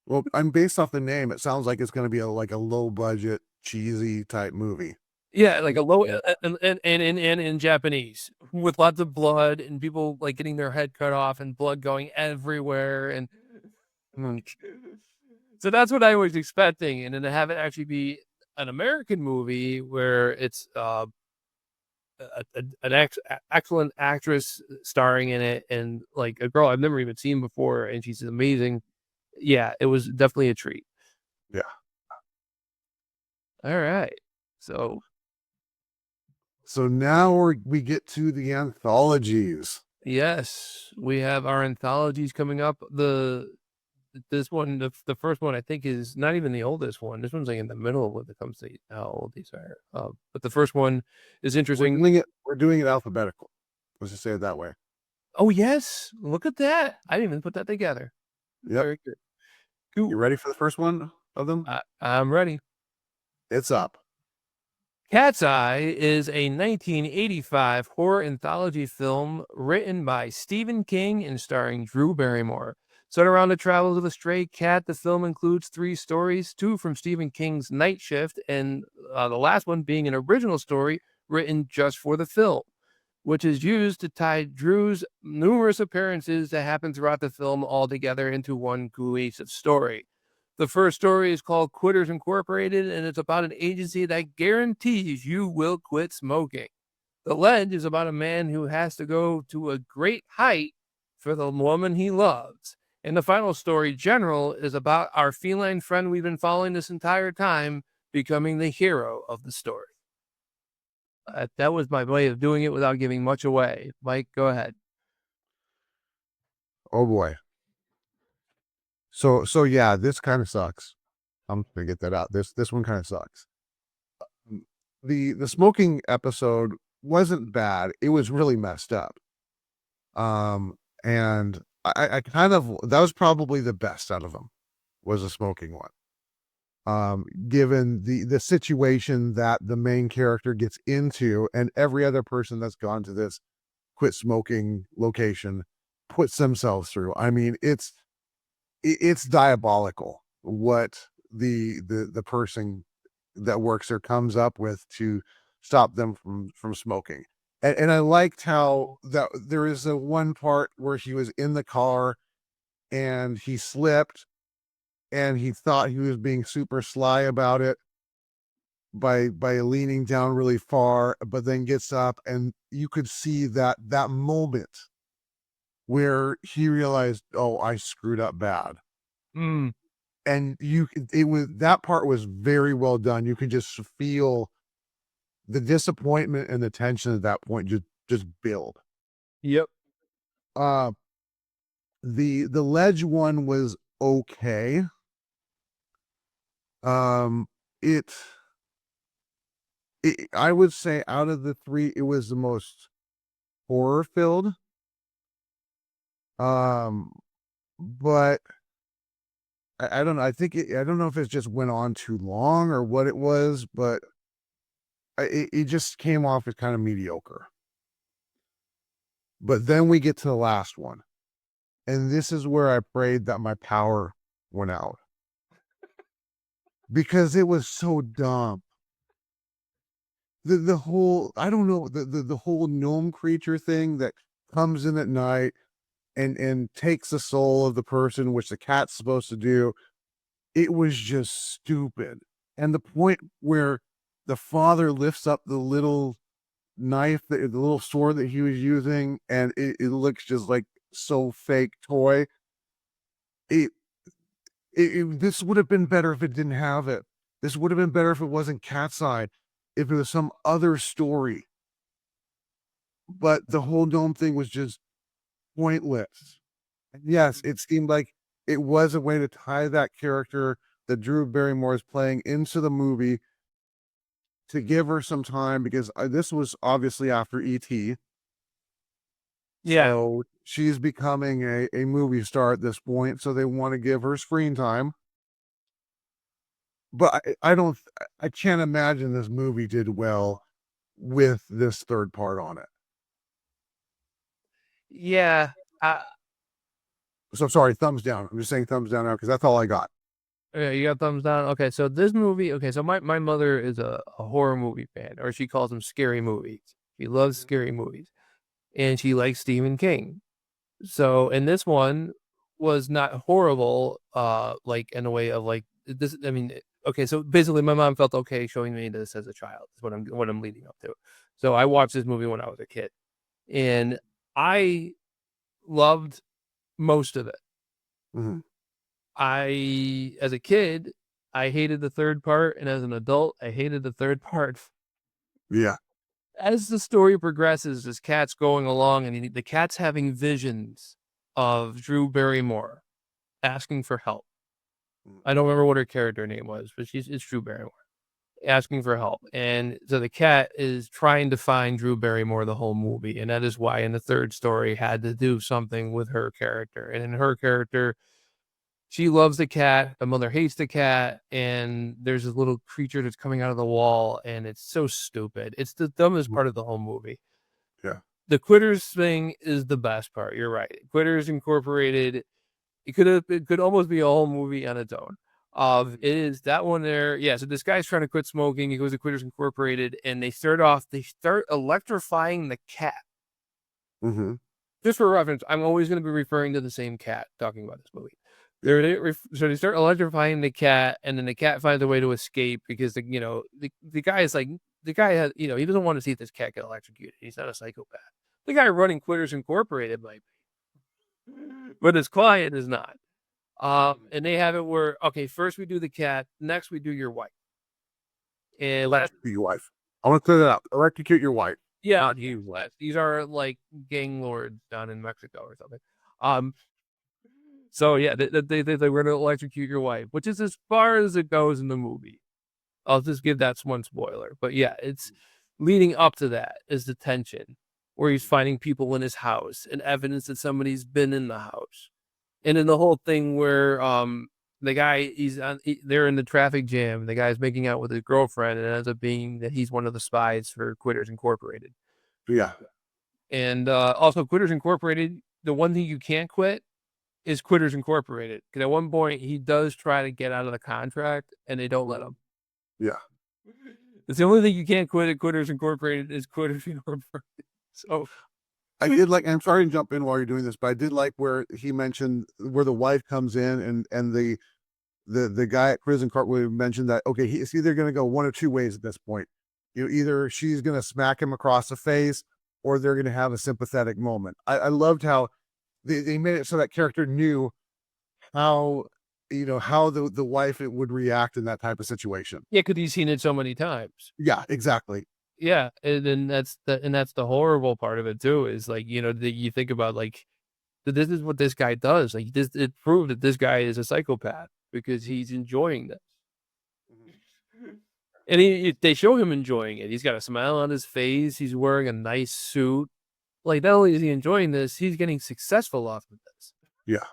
Well, I'm based off the name. It sounds like it's going to be a low budget, cheesy type movie. Yeah, like a low and in Japanese with lots of blood and people like getting their head cut off and blood going everywhere, and so that's what I was expecting, and then to have it actually be an American movie where it's an excellent actress starring in it, and like a girl I've never even seen before, and she's amazing. Yeah, it was definitely a treat. Yeah. All right. So now we get to the anthologies. yes, we have our anthologies coming up. This one, the first one, I think is not even the oldest one. This one's like in the middle when it comes to how old these are. But the first one is interesting. We're doing it alphabetical. Let's just say it that way. Oh yes, look at that! I didn't even put that together. Yep. Very good. Cool. You ready for the first one of them? I'm ready. It's up. Cat's Eye is a 1985 horror anthology film written by Stephen King and starring Drew Barrymore. Set around the travels of a stray cat, the film includes 3 stories, 2 from Stephen King's Night Shift, and the last one being an original story written just for the film, which is used to tie Drew's numerous appearances that happen throughout the film all together into one cohesive story. The first story is called Quitters Incorporated, and it's about an agency that guarantees you will quit smoking. The Ledge is about a man who has to go to a great height for the woman he loves. And the final story, General, is about our feline friend we've been following this entire time becoming the hero of the story. That was my way of doing it without giving much away. Mike, go ahead. Oh boy. So yeah, this kind of sucks. I'm gonna get that out. This one kind of sucks. The smoking episode wasn't bad. It was really messed up. And I kind of, that was probably the best out of them, was the smoking one. Given the situation that the main character gets into, and every other person that's gone to this quit smoking location puts themselves through. I mean, it's diabolical what the person that works there comes up with to stop them from smoking. And I liked how that there is a one part where he was in the car and he slipped and he thought he was being super sly about it by leaning down really far, but then gets up, and you could see that moment where he realized, oh, I screwed up bad. And that part was very well done. You could just feel the disappointment and the tension at that point just build. Yep. The ledge one was okay. It I would say out of the three, it was the most horror filled. But I don't know. I don't know if it just went on too long or what it was, but it just came off as kind of mediocre. But then we get to the last one. And this is where I prayed that my power went out. Because it was so dumb. The whole, I don't know, the whole gnome creature thing that comes in at night and takes the soul of the person, which the cat's supposed to do. It was just stupid. And the point where the father lifts up the little knife, the little sword that he was using, and it looks just like so fake toy. This would have been better if it didn't have it. This would have been better if it wasn't Darkside, if it was some other story. But the whole gnome thing was just pointless. And yes, it seemed like it was a way to tie that character that Drew Barrymore is playing into the movie to give her some time, because this was obviously after E.T. Yeah. So she's becoming a movie star at this point, so they want to give her screen time. But I can't imagine this movie did well with this third part on it. Yeah. So sorry, thumbs down. I'm just saying thumbs down now because that's all I got. Yeah, you got thumbs down. Okay, so this movie. Okay, so my mother is a horror movie fan, or she calls them scary movies. She loves scary movies, and she likes Stephen King. So, and this one was not horrible. Like in a way of like this. I mean, okay, so basically, my mom felt okay showing me this as a child. Is what I'm leading up to. So I watched this movie when I was a kid, and I loved most of it. Mm-hmm. As a kid, I hated the third part, and as an adult, I hated the third part. Yeah. As the story progresses, this cat's going along, and the cat's having visions of Drew Barrymore asking for help. I don't remember what her character name was, but it's Drew Barrymore asking for help. And so the cat is trying to find Drew Barrymore the whole movie, and that is why in the third story had to do something with her character. And in her character, she loves the cat. The mother hates the cat. And there's this little creature that's coming out of the wall. And it's so stupid. It's the dumbest part of the whole movie. Yeah. The Quitters thing is the best part. You're right. Quitters Incorporated. It could almost be a whole movie on its own. It is that one there. Yeah. So this guy's trying to quit smoking. He goes to Quitters Incorporated, and they start electrifying the cat. Mm-hmm. Just for reference, I'm always going to be referring to the same cat talking about this movie. So they start electrifying the cat, and then the cat finds a way to escape because the guy is like, the guy has, he doesn't want to see this cat get electrocuted. He's not a psychopath. The guy running Quitters Incorporated might be. but his client is not. And they have it where, okay, first we do the cat, next we do your wife. And last, Your wife. I want to clear that up. Electrocute your wife. yeah, not you, last. These are like gang lords down in Mexico or something. So yeah, they were gonna electrocute your wife, which is as far as it goes in the movie. I'll just give that one spoiler, but yeah, it's leading up to that is the tension where he's finding people in his house and evidence that somebody's been in the house, and then the whole thing where the guy they're in the traffic jam, the guy's making out with his girlfriend, and it ends up being that he's one of the spies for Quitters Incorporated. Yeah. And also Quitters Incorporated, the one thing you can't quit is Quitters Incorporated, because at one point he does try to get out of the contract and they don't let him. Yeah. It's the only thing you can't quit at Quitters Incorporated is Quitters Incorporated. So I did like, I'm sorry to jump in while you're doing this, but I did like where he mentioned where the wife comes in and the guy at Prison Court would mentioned that, okay, it's either going to go one or two ways at this point. Either she's going to smack him across the face or they're going to have a sympathetic moment. I loved how they made it so that character knew how, how the wife would react in that type of situation. yeah, because he's seen it so many times. Yeah, exactly. Yeah, and then that's the horrible part of it too. Is like you think about like this is what this guy does. Like it proved that this guy is a psychopath because he's enjoying this, and they show him enjoying it. He's got a smile on his face. He's wearing a nice suit. Like not only is he enjoying this, he's getting successful off of this. Yeah.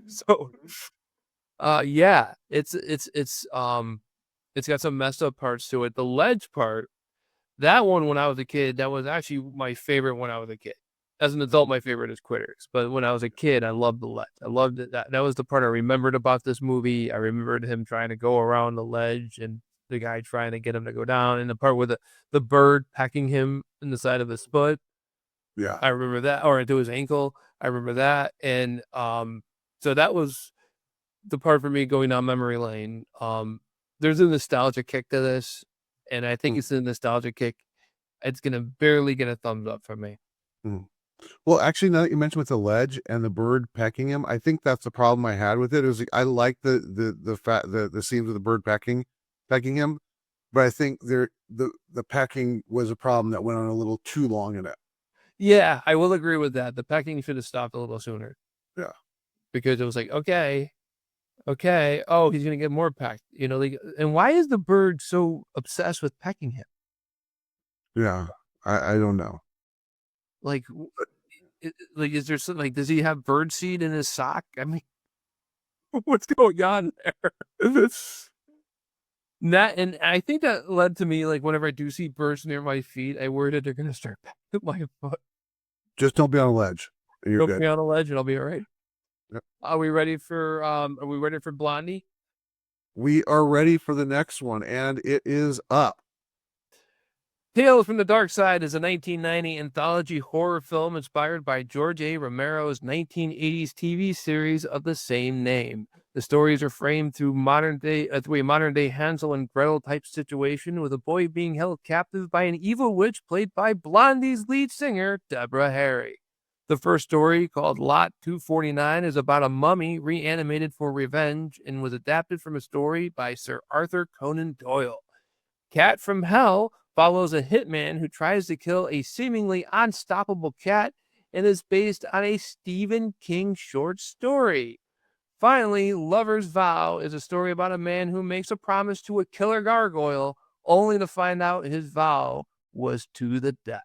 So, yeah, it's got some messed up parts to it. The ledge part. That one, when I was a kid, that was actually my favorite when I was a kid. As an adult, my favorite is Quitters. But when I was a kid, I loved the ledge. I loved it. That was the part I remembered about this movie. I remembered him trying to go around the ledge and the guy trying to get him to go down. And the part with the bird pecking him in the side of his foot. Yeah. I remember that. Or into his ankle. I remember that. And so that was the part for me going down memory lane. There's a nostalgia kick to this. And I think it's a nostalgia kick. It's going to barely get a thumbs up from me. Well, actually, now that you mentioned with the ledge and the bird pecking him, I think that's the problem I had with it. It was like, I like the scenes of the bird pecking him, but I think the pecking was a problem that went on a little too long in it. Yeah, I will agree with that. The pecking should have stopped a little sooner. Yeah. Because it was like, okay. Oh, he's going to get more pecked. And why is the bird so obsessed with pecking him? Yeah. I don't know. Like, is there something like, does he have bird seed in his sock? I mean, what's going on there? And I think that led to me, like, whenever I do see birds near my feet, I worry that they're going to start pecking my foot. Just don't be on a ledge. You're Don't good. be on a ledge and I'll be all right. Yep. Are we ready for Blondie? We are ready for the next one, and it is up. Tales from the Darkside is a 1990 anthology horror film inspired by George A. Romero's 1980s TV series of the same name. The stories are framed through a modern day Hansel and Gretel type situation, with a boy being held captive by an evil witch played by Blondie's lead singer, Deborah Harry. The first story, called Lot 249, is about a mummy reanimated for revenge and was adapted from a story by Sir Arthur Conan Doyle. Cat from Hell follows a hitman who tries to kill a seemingly unstoppable cat and is based on a Stephen King short story. Finally, Lover's Vow is a story about a man who makes a promise to a killer gargoyle only to find out his vow was to the death.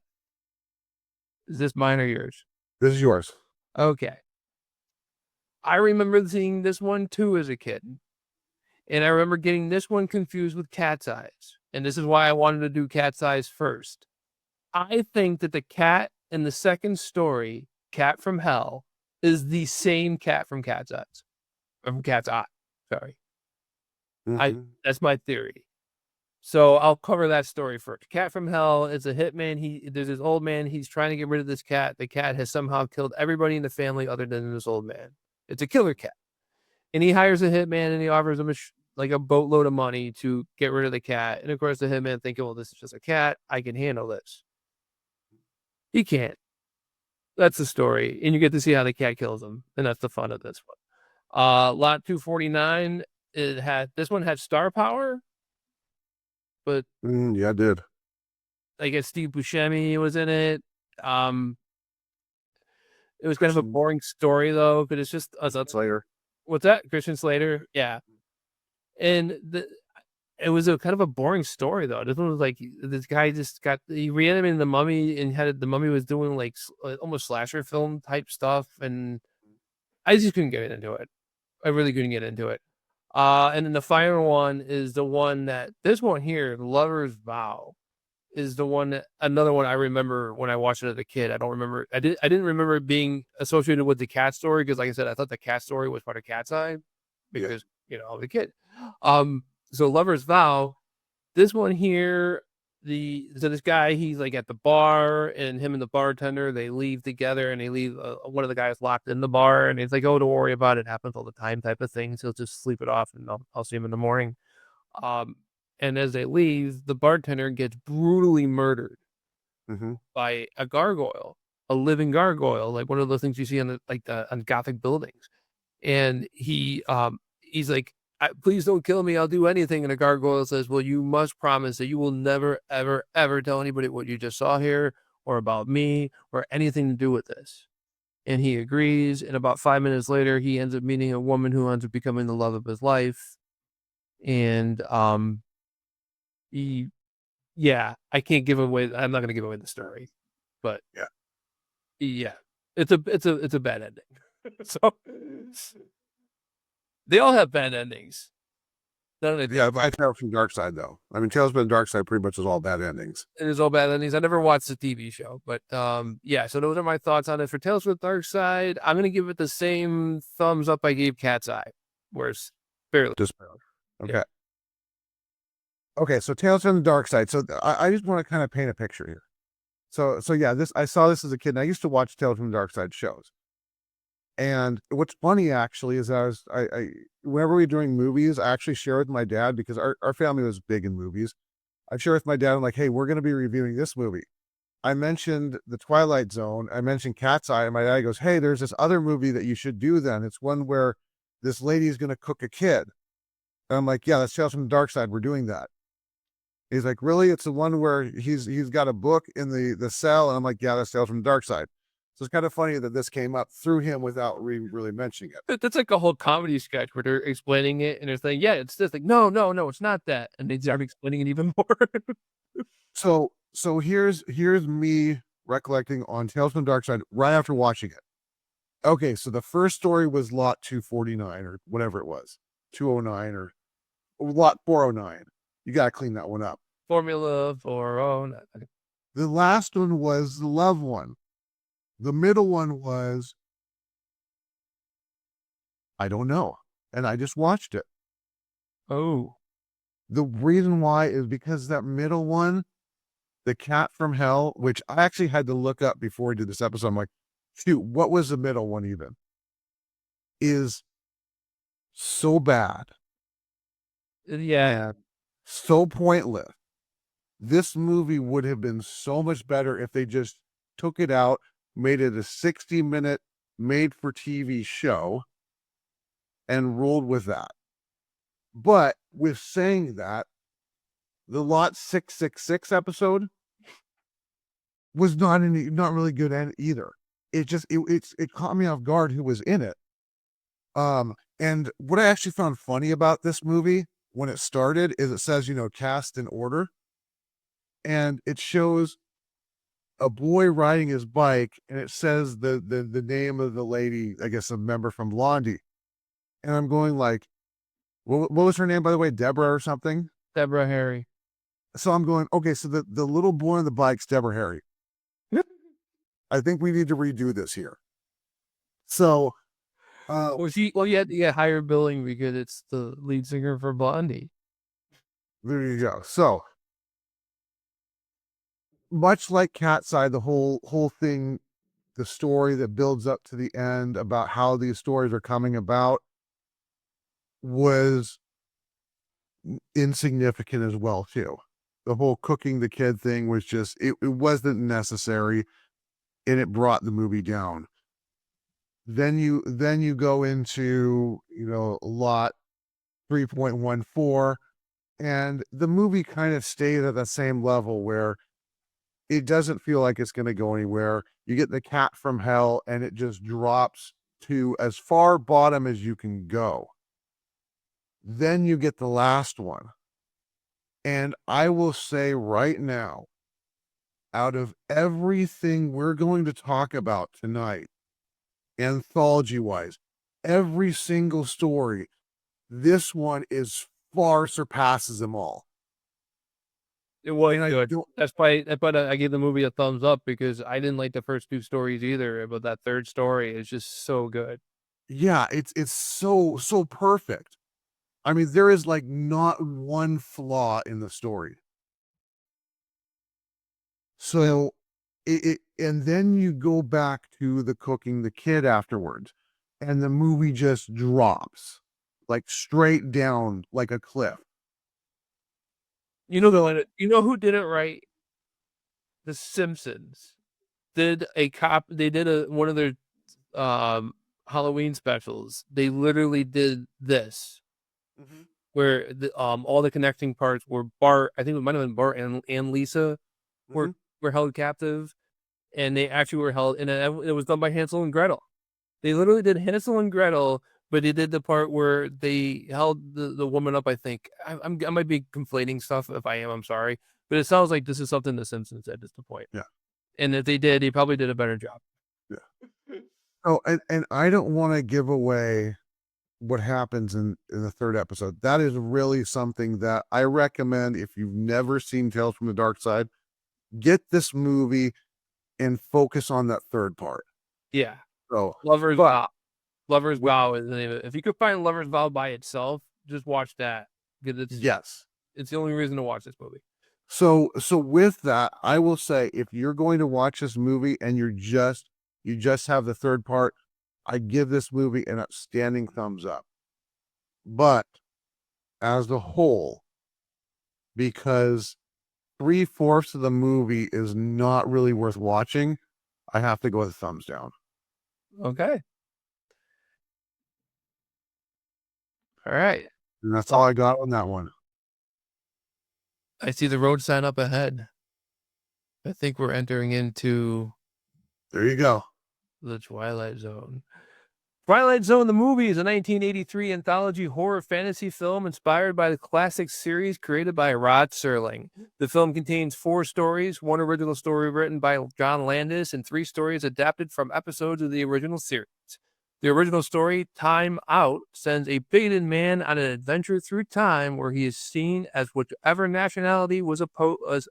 Is this mine or yours? This is yours. Okay. I remember seeing this one too as a kid. And I remember getting this one confused with Cat's Eyes. And this is why I wanted to do Cat's Eyes first. I think that the cat in the second story, Cat from Hell, is the same cat from Cat's Eyes. From Cat's Eye. Sorry. That's my theory. So I'll cover that story first. Cat from Hell is a hitman. There's this old man. He's trying to get rid of this cat. The cat has somehow killed everybody in the family other than this old man. It's a killer cat. And he hires a hitman and he offers him a boatload of money to get rid of the cat. And of course, the hitman thinking, well, this is just a cat. I can handle this. He can't. that's the story, and you get to see how the cat kills him, and that's the fun of this one. Lot 249. This one had star power, but Yeah, I did. I guess Steve Buscemi was in it. It was kind of a boring story though, but it's just Slayer. what's that? Christian Slater, yeah. And it was a kind of a boring story though. This one was like this guy he reanimated the mummy and the mummy was doing like almost slasher film type stuff, and I just couldn't get into it. I really couldn't get into it. And then the final one is the one this one here, Lover's Vow, is the one another one I remember when I watched it as a kid. I don't remember. I didn't remember it being associated with the cat story because, like I said, I thought the cat story was part of Cat's Eye because I was a kid. So Lover's Vow, this one here, this guy, he's like at the bar, and him and the bartender, they leave together, and they leave one of the guys locked in the bar, and he's like, "Oh, don't worry about it. It happens all the time," type of thing. So he'll just sleep it off, and I'll see him in the morning. And as they leave, the bartender gets brutally murdered by a gargoyle, a living gargoyle, like one of those things you see on on Gothic buildings. And he's like, "Please don't kill me. I'll do anything." And the gargoyle says, "Well, you must promise that you will never, ever, ever tell anybody what you just saw here or about me or anything to do with this." And he agrees. And about 5 minutes later, he ends up meeting a woman who ends up becoming the love of his life. And I can't give away. I'm not going to give away the story, but it's a bad ending. So they all have bad endings. Yeah, I Tales from Darkside though. I mean, Tales from Darkside pretty much is all bad endings. It is all bad endings. I never watched the TV show, but so those are my thoughts on it. For Tales from Darkside, I'm going to give it the same thumbs up I gave Cat's Eye, where it's fairly just okay. Okay, so Tales from the Darkside. So I just want to kind of paint a picture here. So yeah, I saw this as a kid, and I used to watch Tales from the Darkside shows. And what's funny actually is I whenever we were doing movies, I actually shared with my dad because our family was big in movies. I shared with my dad, I'm like, "Hey, we're going to be reviewing this movie." I mentioned the Twilight Zone. I mentioned Cat's Eye, and my dad goes, "Hey, there's this other movie that you should do then. It's one where this lady is going to cook a kid." And I'm like, "Yeah, that's Tales from the Darkside. We're doing that." He's like, "Really? It's the one where he's got a book in the cell?" And I'm like, "Yeah, that's Tales from the Darkside." So it's kind of funny that this came up through him without really mentioning it. That's like a whole comedy sketch where they're explaining it and they're saying, "Yeah, it's this." Like, no, it's not that. And they start explaining it even more. So here's me recollecting on Tales from the Darkside right after watching it. Okay, so the first story was Lot 249 or whatever it was, 209 or Lot 409. You got to clean that one up. Formula 409. The last one was the love one. The middle one was, I don't know. And I just watched it. Oh. The reason why is because that middle one, The Cat from Hell, which I actually had to look up before we did this episode. I'm like, shoot, what was the middle one even? Is so bad. Yeah. So pointless. This movie would have been so much better if they just took it out, made it a 60-minute made-for-TV show, and rolled with that. But with saying that, the Lot 666 episode was not really good either. It caught me off guard who was in it. And what I actually found funny about this movie when it started is it says, cast in order. And it shows a boy riding his bike, and it says the name of the lady, I guess a member from Blondie. And I'm going like, what was her name, by the way? Deborah or something? Deborah Harry. So I'm going, okay, so the little boy on the bike's Deborah Harry. I think we need to redo this here. So, you had to get higher billing because it's the lead singer for Blondie. There you go. So, much like Cat's Eye, the whole thing, the story that builds up to the end about how these stories are coming about was insignificant as well too. The whole cooking the kid thing was just it wasn't necessary. and it brought the movie down. Then you go into, lot 3.14, and the movie kind of stayed at the same level where it doesn't feel like it's going to go anywhere. You get the cat from hell, and it just drops to as far bottom as you can go. Then you get the last one. And I will say right now, out of everything we're going to talk about tonight, anthology-wise, every single story, this one is far surpasses them all. It was And I good. don't- That's why I gave the movie a thumbs up, because I didn't like the first 2 stories either, but that third story is just so good. Yeah, it's so perfect. I mean, there is like not one flaw in the story. So and then you go back to the cooking the kid afterwards, and the movie just drops like straight down like a cliff. You know who did it right? The Simpsons did one of their Halloween specials. They literally did this, where all the connecting parts were Bart. I think it might have been Bart and Lisa were held captive, and they actually were held, and it was done by Hansel and Gretel. They literally did Hansel and Gretel, but they did the part where they held the woman up. I think I might be conflating stuff. If I am, I'm sorry, but it sounds like this is something the Simpsons did. Is the point? Yeah. And if they did, he probably did a better job. Yeah. Oh, and I don't want to give away what happens in the third episode. That is really something that I recommend. If you've never seen Tales from the Darkside, get this movie and focus on that third part. Yeah. So Lover's Vow. Lover's Vow is the name of it. If you could find Lover's Vow by itself, just watch that. Yes. It's the only reason to watch this movie. So with that, I will say, if you're going to watch this movie and you just have the third part, I give this movie an outstanding thumbs up. But as a whole, because 3/4 of the movie is not really worth watching, I have to go with a thumbs down. Okay. All right. And that's all I got on that one. I see the road sign up ahead. I think we're entering into There you go. the Twilight Zone. Twilight Zone, the movie, is a 1983 anthology horror fantasy film inspired by the classic series created by Rod Serling. The film contains 4 stories, 1 original story written by John Landis, and 3 stories adapted from episodes of the original series. The original story, Time Out, sends a bigoted man on an adventure through time where he is seen as whichever nationality was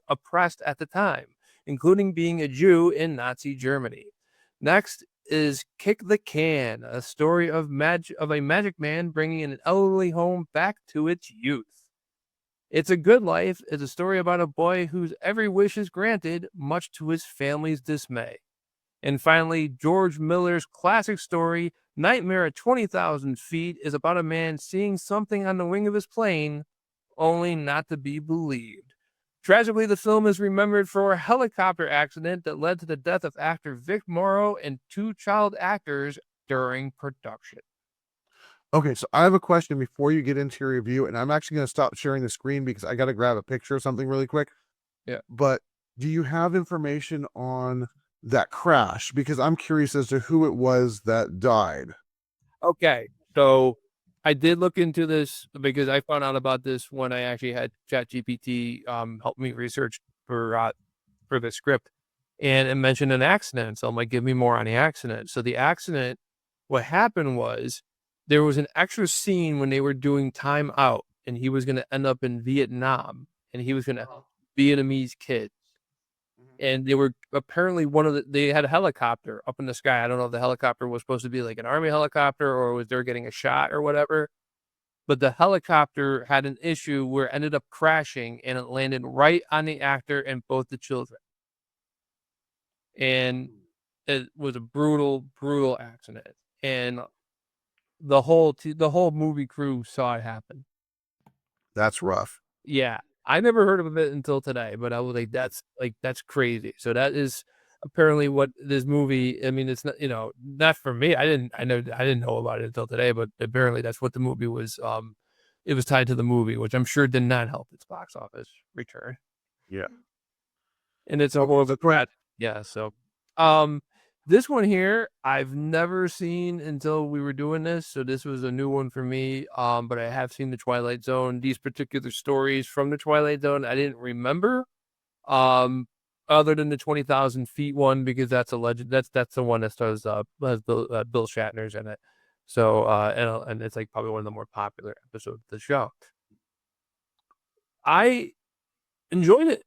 oppressed at the time, including being a Jew in Nazi Germany. Next is Kick the Can, a story of a magic man bringing an elderly home back to its youth. It's a Good Life is a story about a boy whose every wish is granted, much to his family's dismay. And finally, George Miller's classic story, Nightmare at 20,000 Feet, is about a man seeing something on the wing of his plane, only not to be believed. Tragically, the film is remembered for a helicopter accident that led to the death of actor Vic Morrow and 2 child actors during production. Okay, so I have a question before you get into your review, and I'm actually going to stop sharing the screen because I got to grab a picture of something really quick. Yeah. But do you have information on that crash? Because I'm curious as to who it was that died. Okay, so I did look into this because I found out about this when I actually had ChatGPT help me research for the script, and it mentioned an accident. So I'm like, give me more on the accident. So the accident, what happened was there was an extra scene when they were doing Time Out, and he was going to end up in Vietnam, and he was going to help Vietnamese kids. And they were apparently they had a helicopter up in the sky. I don't know if the helicopter was supposed to be like an army helicopter or was they getting a shot or whatever. But the helicopter had an issue where it ended up crashing and it landed right on the actor and both the children. And it was a brutal, brutal accident. And the whole movie crew saw it happen. That's rough. Yeah. I never heard of it until today, but I was like, that's crazy. So that is apparently what this movie, I mean, it's not, not for me. I didn't know about it until today, but apparently that's what the movie was. It was tied to the movie, which I'm sure did not help its box office return. Yeah. And it's a horrible threat. Yeah. So, this one here, I've never seen until we were doing this. So this was a new one for me. But I have seen the Twilight Zone. These particular stories from the Twilight Zone, I didn't remember. Other than the 20,000 feet one, because that's a legend. That's the one that stars has Bill Shatner's in it. So and it's like probably one of the more popular episodes of the show. I enjoyed it.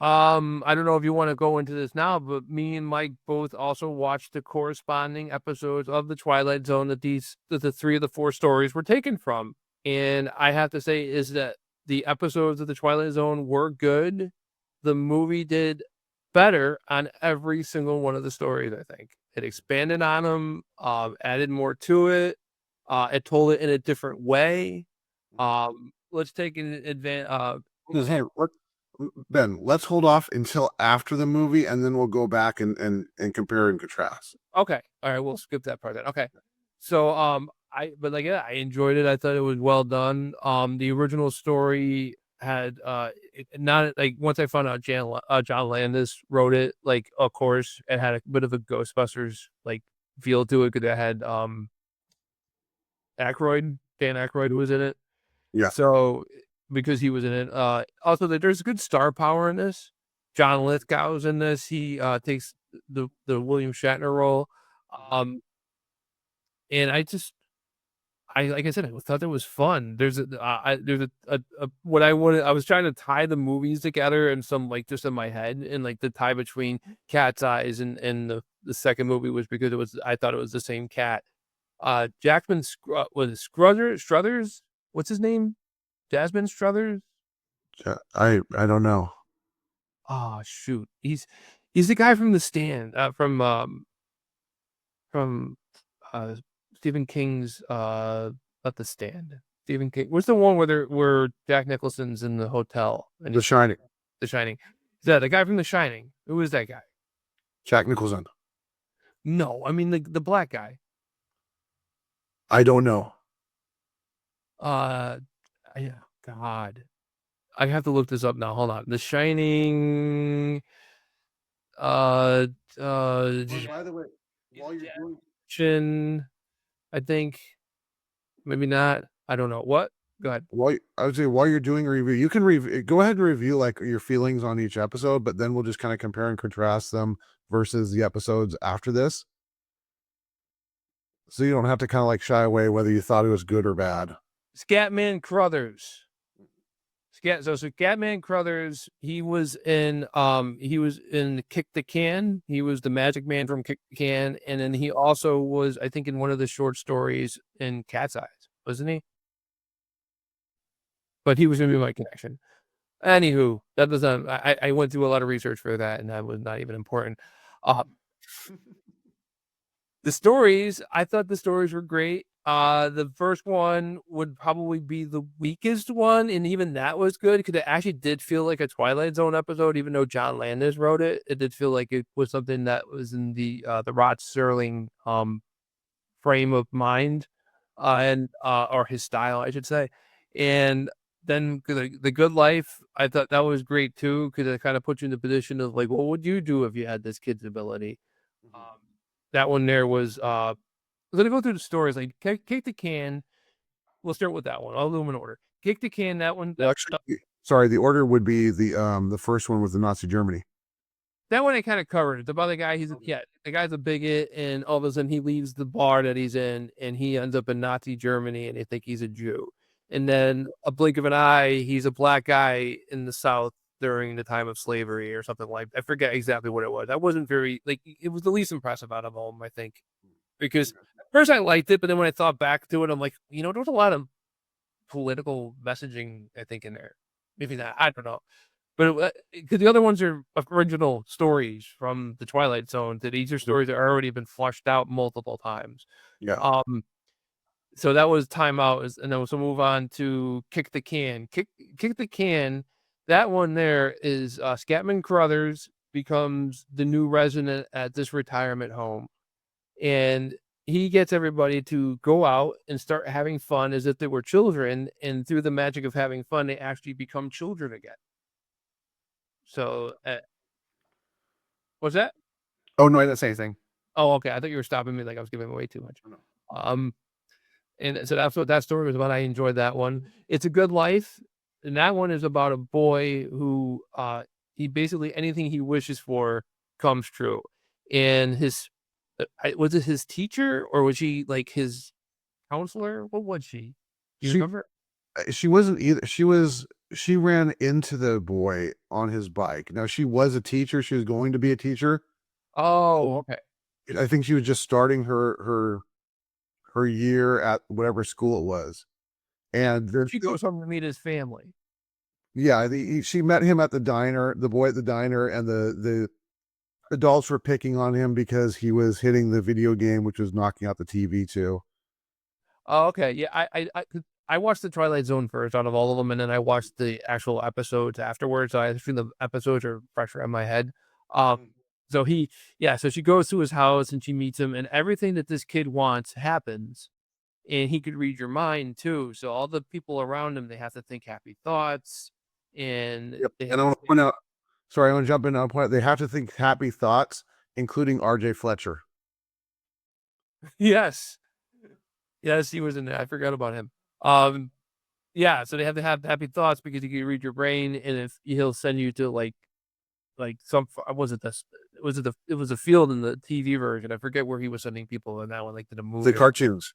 I don't know if you want to go into this now, but me and Mike both also watched the corresponding episodes of the Twilight Zone that the 3 of the 4 stories were taken from. And I have to say is that the episodes of the Twilight Zone were good. The movie did better on every single one of the stories, I think. It expanded on them, added more to it. It told it in a different way. Let's take an advantage. Hey, Ben, let's hold off until after the movie, and then we'll go back and compare and contrast. Okay. All right. We'll skip that part then. Okay. So, I enjoyed it. I thought it was well done. The original story had, not like once I found out John Landis wrote it, like, of course, it had a bit of a Ghostbusters like feel to it because it had, Dan Aykroyd was in it. Yeah. So, because he was in it, also there's good star power in this. John Lithgow's in this. He takes the William Shatner role. And like I said, I thought it was fun. There's what I wanted. I was trying to tie the movies together and some like just in my head, and like the tie between Cat's Eyes and the second movie was because I thought it was the same cat. Jackman was it Struthers? What's his name? Jasmine Struthers? I don't know. Oh shoot, he's the guy from The Stand, from Stephen King's not The Stand. Stephen King. What's the one where Jack Nicholson's in the hotel? And The Shining. The Shining. Yeah, the guy from The Shining. Who is that guy? Jack Nicholson. No, I mean the black guy. I don't know. Yeah, God. I have to look this up now. Hold on. The Shining. By the way, while you're doing, I think maybe not. I don't know. What? Go ahead. I would say while you're doing a review, you can go ahead and review like your feelings on each episode, but then we'll just kind of compare and contrast them versus the episodes after this. So you don't have to kind of like shy away whether you thought it was good or bad. Scatman Crothers. So Scatman Crothers, he was in Kick the Can. He was the magic man from Kick the Can, and then he also was, I think, in one of the short stories in Cat's Eyes, wasn't he? But he was gonna be my connection. Anywho, that doesn't. I went through a lot of research for that, and that was not even important. The stories, I thought the stories were great. The first one would probably be the weakest one, and even that was good because it actually did feel like a Twilight Zone episode, even though John Landis wrote it. It did feel like it was something that was in the Rod Serling frame of mind, and or his style, I should say. And then the Good Life, I thought that was great too because it kind of puts you in the position of like, what would you do if you had this kid's ability? That one there was we're gonna go through the stories like Kick the Can. We'll start with that one. I'll do them in order. Kick the Can. That one. Actually, sorry, the order would be the first one with the Nazi Germany. That one I kind of covered. It's about the guy. The guy's a bigot, and all of a sudden he leaves the bar that he's in, and he ends up in Nazi Germany, and they think he's a Jew. And then a blink of an eye, he's a black guy in the South during the time of slavery or something like. I forget exactly what it was. I wasn't very like. It was the least impressive out of all of them, I think, because at first I liked it, but then when I thought back to it, I'm like, there was a lot of political messaging, I think, in there. Maybe not. I don't know. But because the other ones are original stories from the Twilight Zone, that these are stories that already been flushed out multiple times. Yeah. So that was Time Out, and then we'll move on to Kick the Can. Kick the Can. That one there is Scatman Crothers becomes the new resident at this retirement home, and he gets everybody to go out and start having fun as if they were children, and through the magic of having fun, they actually become children again. So, what's that? Oh no, I didn't say anything. Oh, okay. I thought you were stopping me like I was giving away too much. And so that's what that story was about. I enjoyed that one. It's a Good Life, and that one is about a boy who he basically anything he wishes for comes true. And his was it his teacher or was she like his counselor? What was she? Do you She remember? she wasn't either. She ran into the boy on his bike. Now she was a teacher. She was going to be a teacher. Oh, okay. I think she was just starting her year at whatever school it was. And She goes home to meet his family. yeah, she met him at the diner, the boy at the diner, and the adults were picking on him because he was hitting the video game, which was knocking out the TV too. Oh, okay. Yeah, I watched the Twilight Zone first out of all of them, and then I watched the actual episodes afterwards. So I think the episodes are fresher in my head. So so she goes to his house and she meets him, and everything that this kid wants happens, and he could read your mind too. So all the people around him, they have to think happy thoughts, and Yep. they And I want to point out, sorry, I want to jump in on a point. They have to think happy thoughts, including R.J. Fletcher. yes, yes, he was in there. I forgot about him. Yeah, so they have to have happy thoughts because he can read your brain, and if he'll send you to like some was it this was it the it was a field in the TV version. I forget where he was sending people in that one, like to the movie. The cartoons.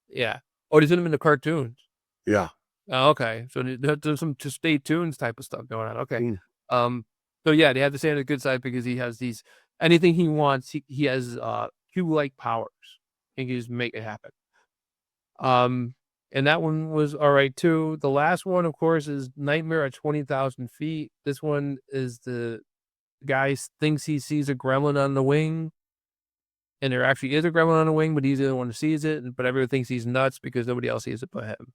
Yeah. Oh, they sent him in the cartoons. Yeah. Oh, okay. So there's some to stay tuned type of stuff going on. Okay. Mm. So yeah, they have to stay on the good side because he has these anything he wants. He has Q-like powers. He can just make it happen. And that one was all right too. The last one, of course, is Nightmare at 20,000 feet. This one is the guy thinks he sees a gremlin on the wing, and there actually is a gremlin on the wing, but he's the only one who sees it. But everyone thinks he's nuts because nobody else sees it but him.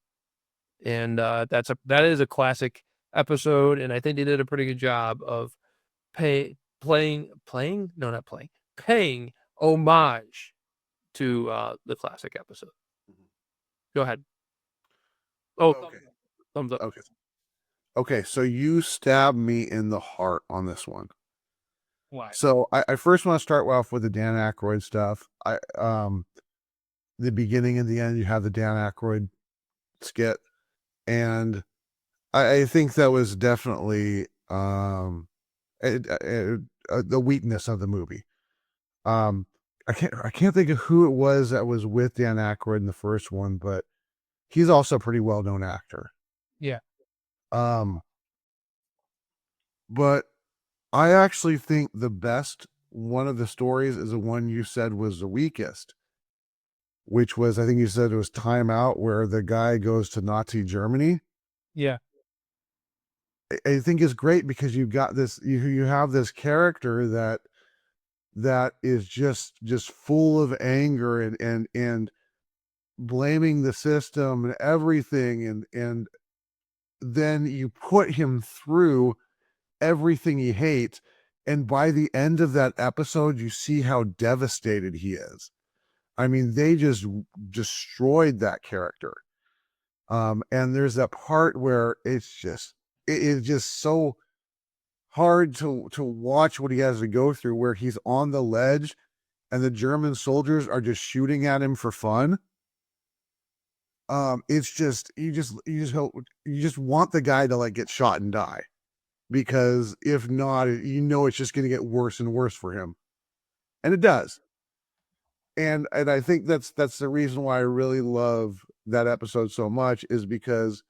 And that is a classic episode, and I think they did a pretty good job of paying homage to the classic episode. Go ahead. Oh, Okay. thumbs up. Okay. So you stabbed me in the heart on this one. Why? So I first want to start off with the Dan Aykroyd stuff. The beginning and the end, you have the Dan Aykroyd skit, and I think that was definitely the weakness of the movie. I can't think of who it was that was with Dan Aykroyd in the first one, but he's also a pretty well-known actor. Yeah. But I actually think the best one of the stories is the one you said was the weakest, which was, I think you said it was Time Out, where the guy goes to Nazi Germany. Yeah. I think is great because you've got this, you have this character that is just full of anger and blaming the system and everything, and then you put him through everything he hates, and by the end of that episode you see how devastated he is. I mean, they just destroyed that character. And there's that part where it's just so hard to watch what he has to go through, where he's on the ledge and the German soldiers are just shooting at him for fun. It's just you just want the guy to like get shot and die, because if not, it's just going to get worse and worse for him, and it does. And I think that's the reason why I really love that episode so much, is because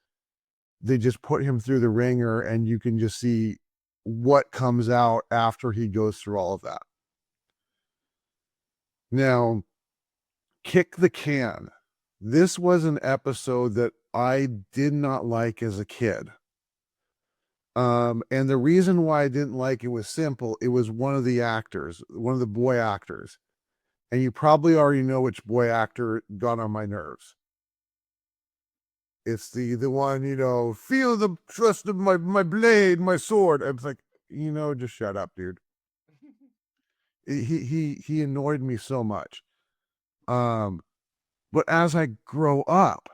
they just put him through the ringer, and you can just see what comes out after he goes through all of that. Now, kick the can. This was an episode that I did not like as a kid. And the reason why I didn't like it was simple. It was one of the boy actors. And you probably already know which boy actor got on my nerves. It's the one, feel the thrust of my blade, my sword. I was like, just shut up, dude. He annoyed me so much. But as I grow up,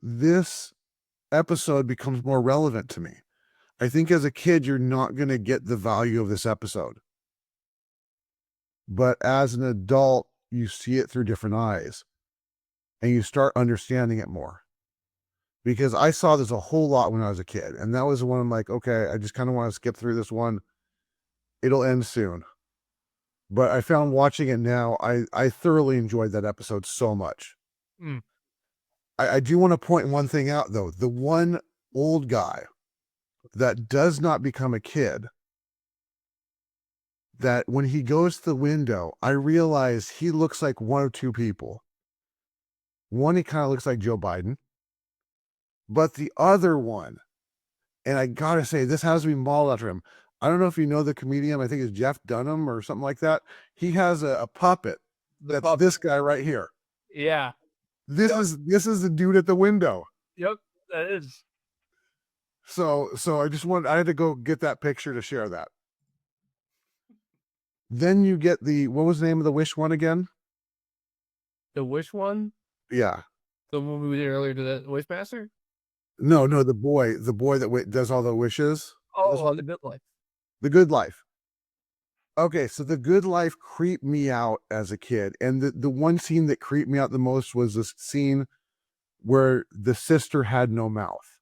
this episode becomes more relevant to me. I think as a kid, you're not going to get the value of this episode. But as an adult, you see it through different eyes and you start understanding it more. Because I saw this a whole lot when I was a kid. And that was one I'm like, okay, I just kind of want to skip through this one. It'll end soon. But I found watching it now, I thoroughly enjoyed that episode so much. Mm. I do want to point one thing out, though. The one old guy that does not become a kid, that when he goes to the window, I realize he looks like one of two people. One, he kind of looks like Joe Biden. But the other one, and I gotta say, this has to be modeled after him. I don't know if you know the comedian, I think it's Jeff Dunham or something like that. He has a puppet that's this guy right here. Yeah. This is the dude at the window. Yep. That is. So I had to go get that picture to share that. Then you get what was the name of the Wish one again? The Wish one? Yeah. The one we did earlier to the Wishmaster? No, the boy that does all the wishes. Oh, The Good Life. The Good Life. Okay, so The Good Life creeped me out as a kid. And the one scene that creeped me out the most was this scene where the sister had no mouth.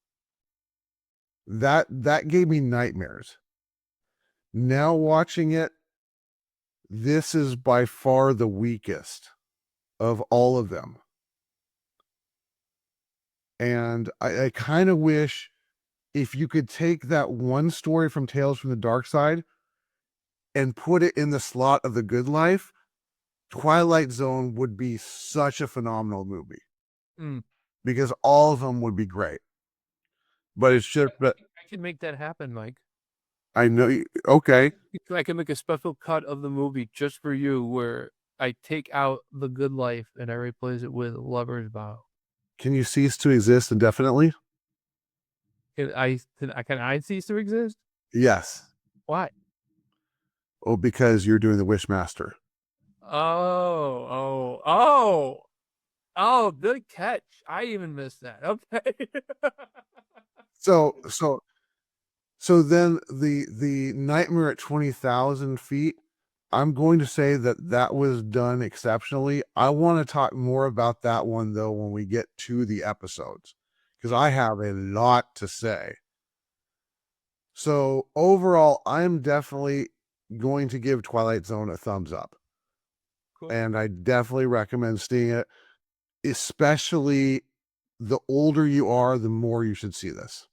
That gave me nightmares. Now watching it, this is by far the weakest of all of them. And I kind of wish if you could take that one story from Tales from the Darkside and put it in the slot of The Good Life, Twilight Zone would be such a phenomenal movie. Because all of them would be great. But it's just, but I can make that happen, Mike. I know. Okay. I can make a special cut of the movie just for you where I take out The Good Life and I replace it with Lover's Vow. Can you cease to exist indefinitely? Can I cease to exist? Yes. Why? Oh, because you're doing the Wishmaster. Oh, good catch. I even missed that. Okay. So then the Nightmare at 20,000 feet, I'm going to say that was done exceptionally. I want to talk more about that one, though, when we get to the episodes, because I have a lot to say. So overall, I'm definitely going to give Twilight Zone a thumbs up. Cool. And I definitely recommend seeing it, especially the older you are, the more you should see this.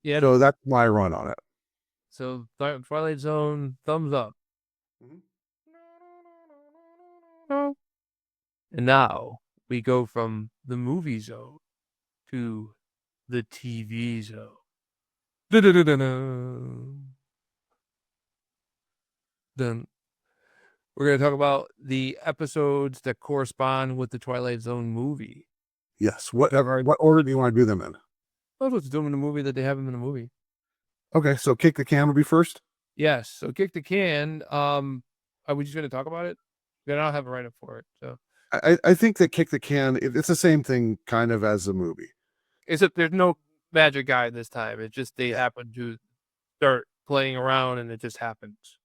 Yeah. So that's my run on it. So Twilight Zone, thumbs up. And now we go from the movie zone to the TV zone. Then we're going to talk about the episodes that correspond with the Twilight Zone movie. Yes. What order do you want to do them in? That's what's doing in the movie that they have them in the movie. Okay, so Kick the Can will be first? Yes. So Kick the Can. Are we just going to talk about it? Then I'll have a write-up for it. So I think that Kick the Can, it's the same thing kind of as the movie. Except there's no magic guy this time. It's just they happen to start playing around and it just happens.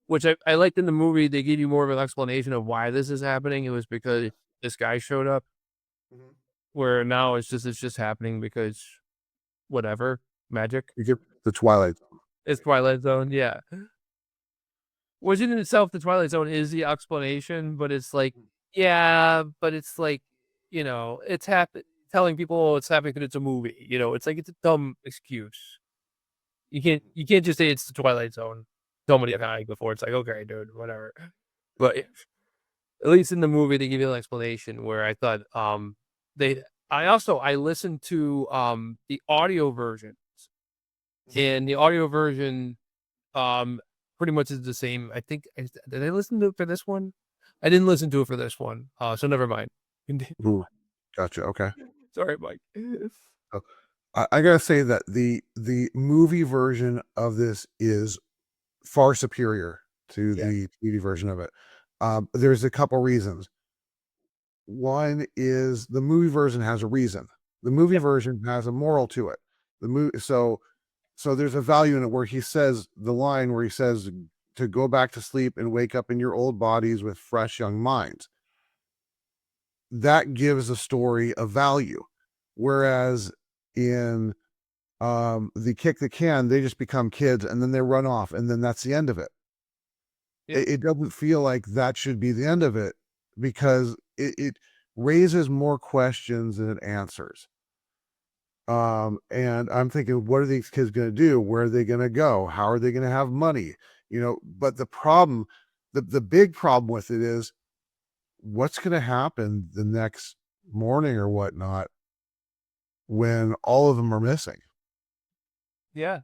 Which I liked in the movie. They give you more of an explanation of why this is happening. It was because this guy showed up. Where now it's just happening because whatever. Magic. You get the Twilight Zone. It's Twilight Zone, yeah. Which in itself, the Twilight Zone is the explanation, but it's like, but it's like, it's telling people it's happening because it's a movie. It's like it's a dumb excuse. You can't just say it's the Twilight Zone. Somebody had before. It's like, okay, dude, whatever. But at least in the movie, they give you an explanation where I thought I listened to the audio version. And the audio version pretty much is the same. I think did I listen to it for this one? I didn't listen to it for this one. So never mind. Ooh, gotcha. Okay. Sorry, Mike. I gotta say that the movie version of this is far superior to the TV version of it. There's a couple reasons. One is the movie version has a reason. The movie version has a moral to it. The movie, so there's a value in it where he says the line where he says to go back to sleep and wake up in your old bodies with fresh young minds. That gives a story a value, whereas in the kick the can, they just become kids and then they run off and then that's the end of it. It doesn't feel like that should be the end of it because it raises more questions than it answers. And I'm thinking, what are these kids going to do? Where are they going to go? How are they going to have money? But the problem, the big problem with it is what's going to happen the next morning or whatnot when all of them are missing. Yeah.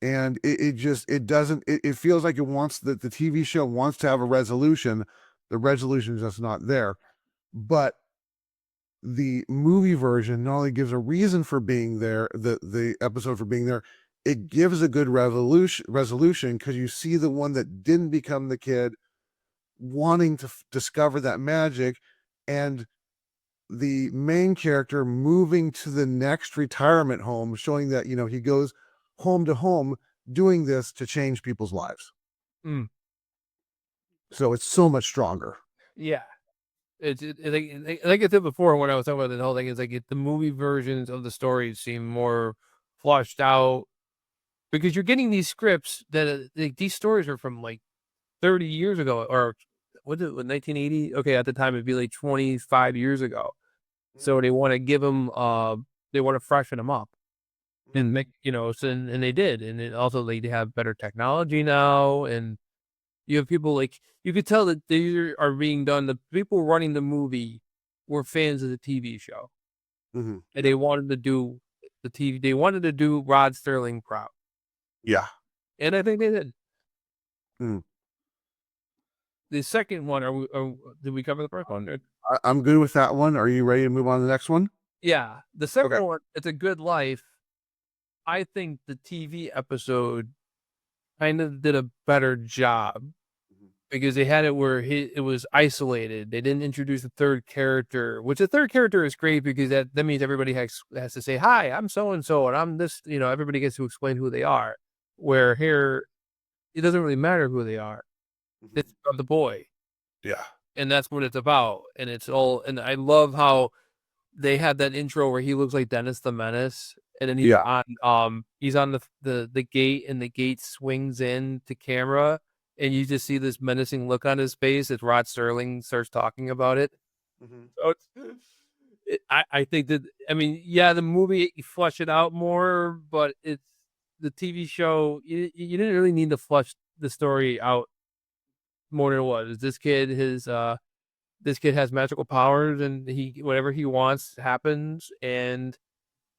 And it feels like it wants the TV show wants to have a resolution. The resolution is just not there. But the movie version not only gives a reason for being there, the episode for being there, it gives a good resolution because you see the one that didn't become the kid wanting to discover that magic, and the main character moving to the next retirement home, showing that he goes home to home doing this to change people's lives. So it's so much stronger. Yeah. It's like I said before when I was talking about the whole thing, it's like the movie versions of the stories seem more flushed out because you're getting these scripts that these stories are from like 30 years ago, or what is it, 1980? Okay, at the time it'd be like 25 years ago. So they want to give them, they want to freshen them up and make, and they did. And it also, like, they have better technology now. And you have people like, you could tell that they are being done. The people running the movie were fans of the TV show. And they wanted to do they wanted to do Rod Sterling proud. Yeah. And I think they did. Mm. The second one, did we cover the first one? I'm good with that one. Are you ready to move on to the next one? Yeah. The second one, It's a Good Life. I think the TV episode kind of did a better job because they had it where it was isolated. They didn't introduce a third character, which the third character is great because that means everybody has to say, hi, I'm so-and-so, and I'm this, everybody gets to explain who they are. Where here, it doesn't really matter who they are. It's about the boy. Yeah. And that's what it's about. And and I love how they had that intro where he looks like Dennis the Menace. And then he's on the gate, and the gate swings in to camera, and you just see this menacing look on his face as Rod Sterling starts talking about it. So I think that, the movie, you flush it out more, but it's the TV show. You didn't really need to flush the story out more than it was. This kid has magical powers, and whatever he wants happens, and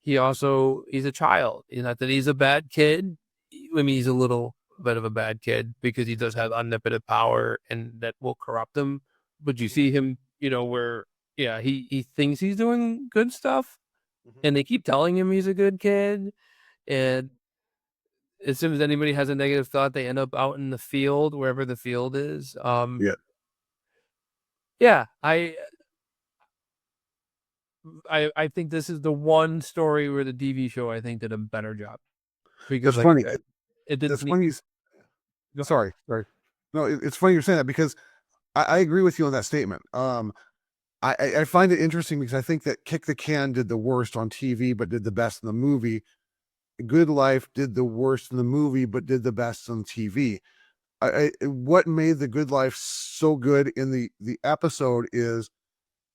he's a child. Not that he's a bad kid. He's a little bit of a bad kid because he does have omnipotent power, and that will corrupt him. But you see him, where, he thinks he's doing good stuff, and they keep telling him he's a good kid. And as soon as anybody has a negative thought, they end up out in the field, wherever the field is. Yeah, I think this is the one story where the TV show, I think, did a better job. Because It's funny. It didn't. It's funny. Sorry. No, it's funny you're saying that because I agree with you on that statement. I find it interesting because I think that Kick the Can did the worst on TV, but did the best in the movie. Good Life did the worst in the movie, but did the best on TV. What made The Good Life so good in the episode is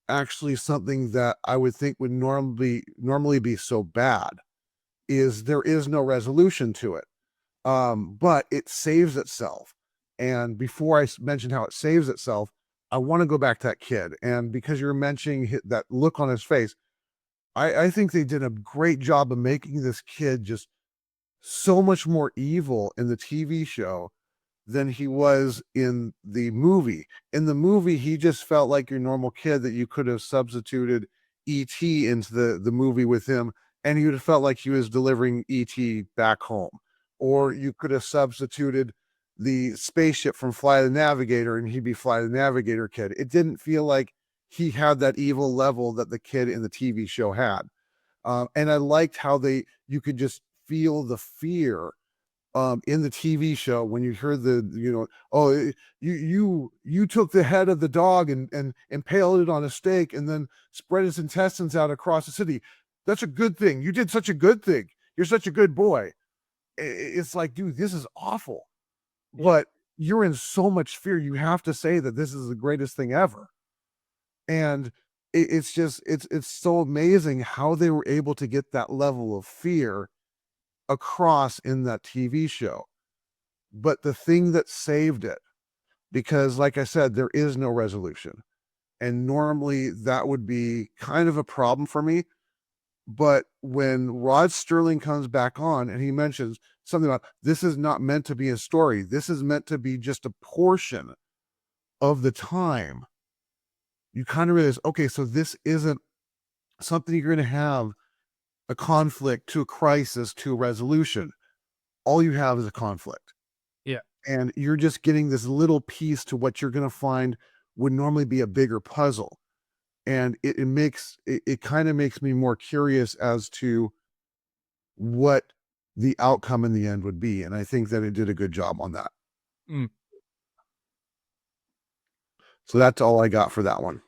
actually something that I would think would normally be so bad, is there is no resolution to it. But it saves itself. And before I mention how it saves itself, I want to go back to that kid. And because you're mentioning that look on his face, I think they did a great job of making this kid just so much more evil in the TV show than he was in the movie. In the movie, he just felt like your normal kid that you could have substituted E.T. into the movie with him, and he would have felt like he was delivering ET back home. Or you could have substituted the spaceship from Fly the Navigator and he'd be Fly the Navigator kid. It didn't feel like he had that evil level that the kid in the TV show had. And I liked how you could just feel the fear in the TV show when you heard you took the head of the dog and impaled it on a stake and then spread its intestines out across the city. That's a good thing. You did such a good thing. You're such a good boy. It's like, dude, this is awful. But you're in so much fear. You have to say that this is the greatest thing ever. And it's so amazing how they were able to get that level of fear across in that TV show. But the thing that saved it, because like I said, there is no resolution. And normally that would be kind of a problem for me. But when Rod Sterling comes back on and he mentions something about this is not meant to be a story, this is meant to be just a portion of the time, you kind of realize, okay, so this isn't something you're going to have a conflict to a crisis to a resolution. All you have is a conflict. Yeah. And you're just getting this little piece to what you're going to find would normally be a bigger puzzle. And it kind of makes me more curious as to what the outcome in the end would be. And I think that it did a good job on that. Mm. So that's all I got for that one.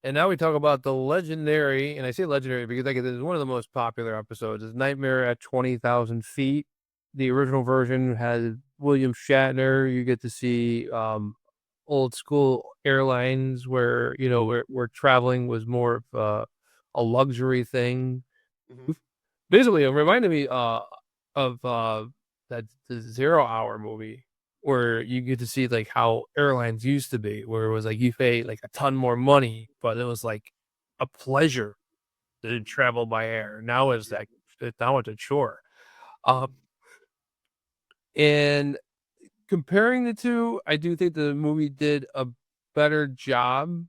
And now we talk about the legendary, and I say legendary because like, it is one of the most popular episodes. It's Nightmare at 20,000 Feet. The original version had William Shatner. You get to see old school airlines where, where traveling was more of a luxury thing. Mm-hmm. Basically, it reminded me of the 0 Hour movie, where you get to see like how airlines used to be, where it was like you pay like a ton more money, but it was like a pleasure to travel by air. Now it's a chore. And comparing the two, I do think the movie did a better job,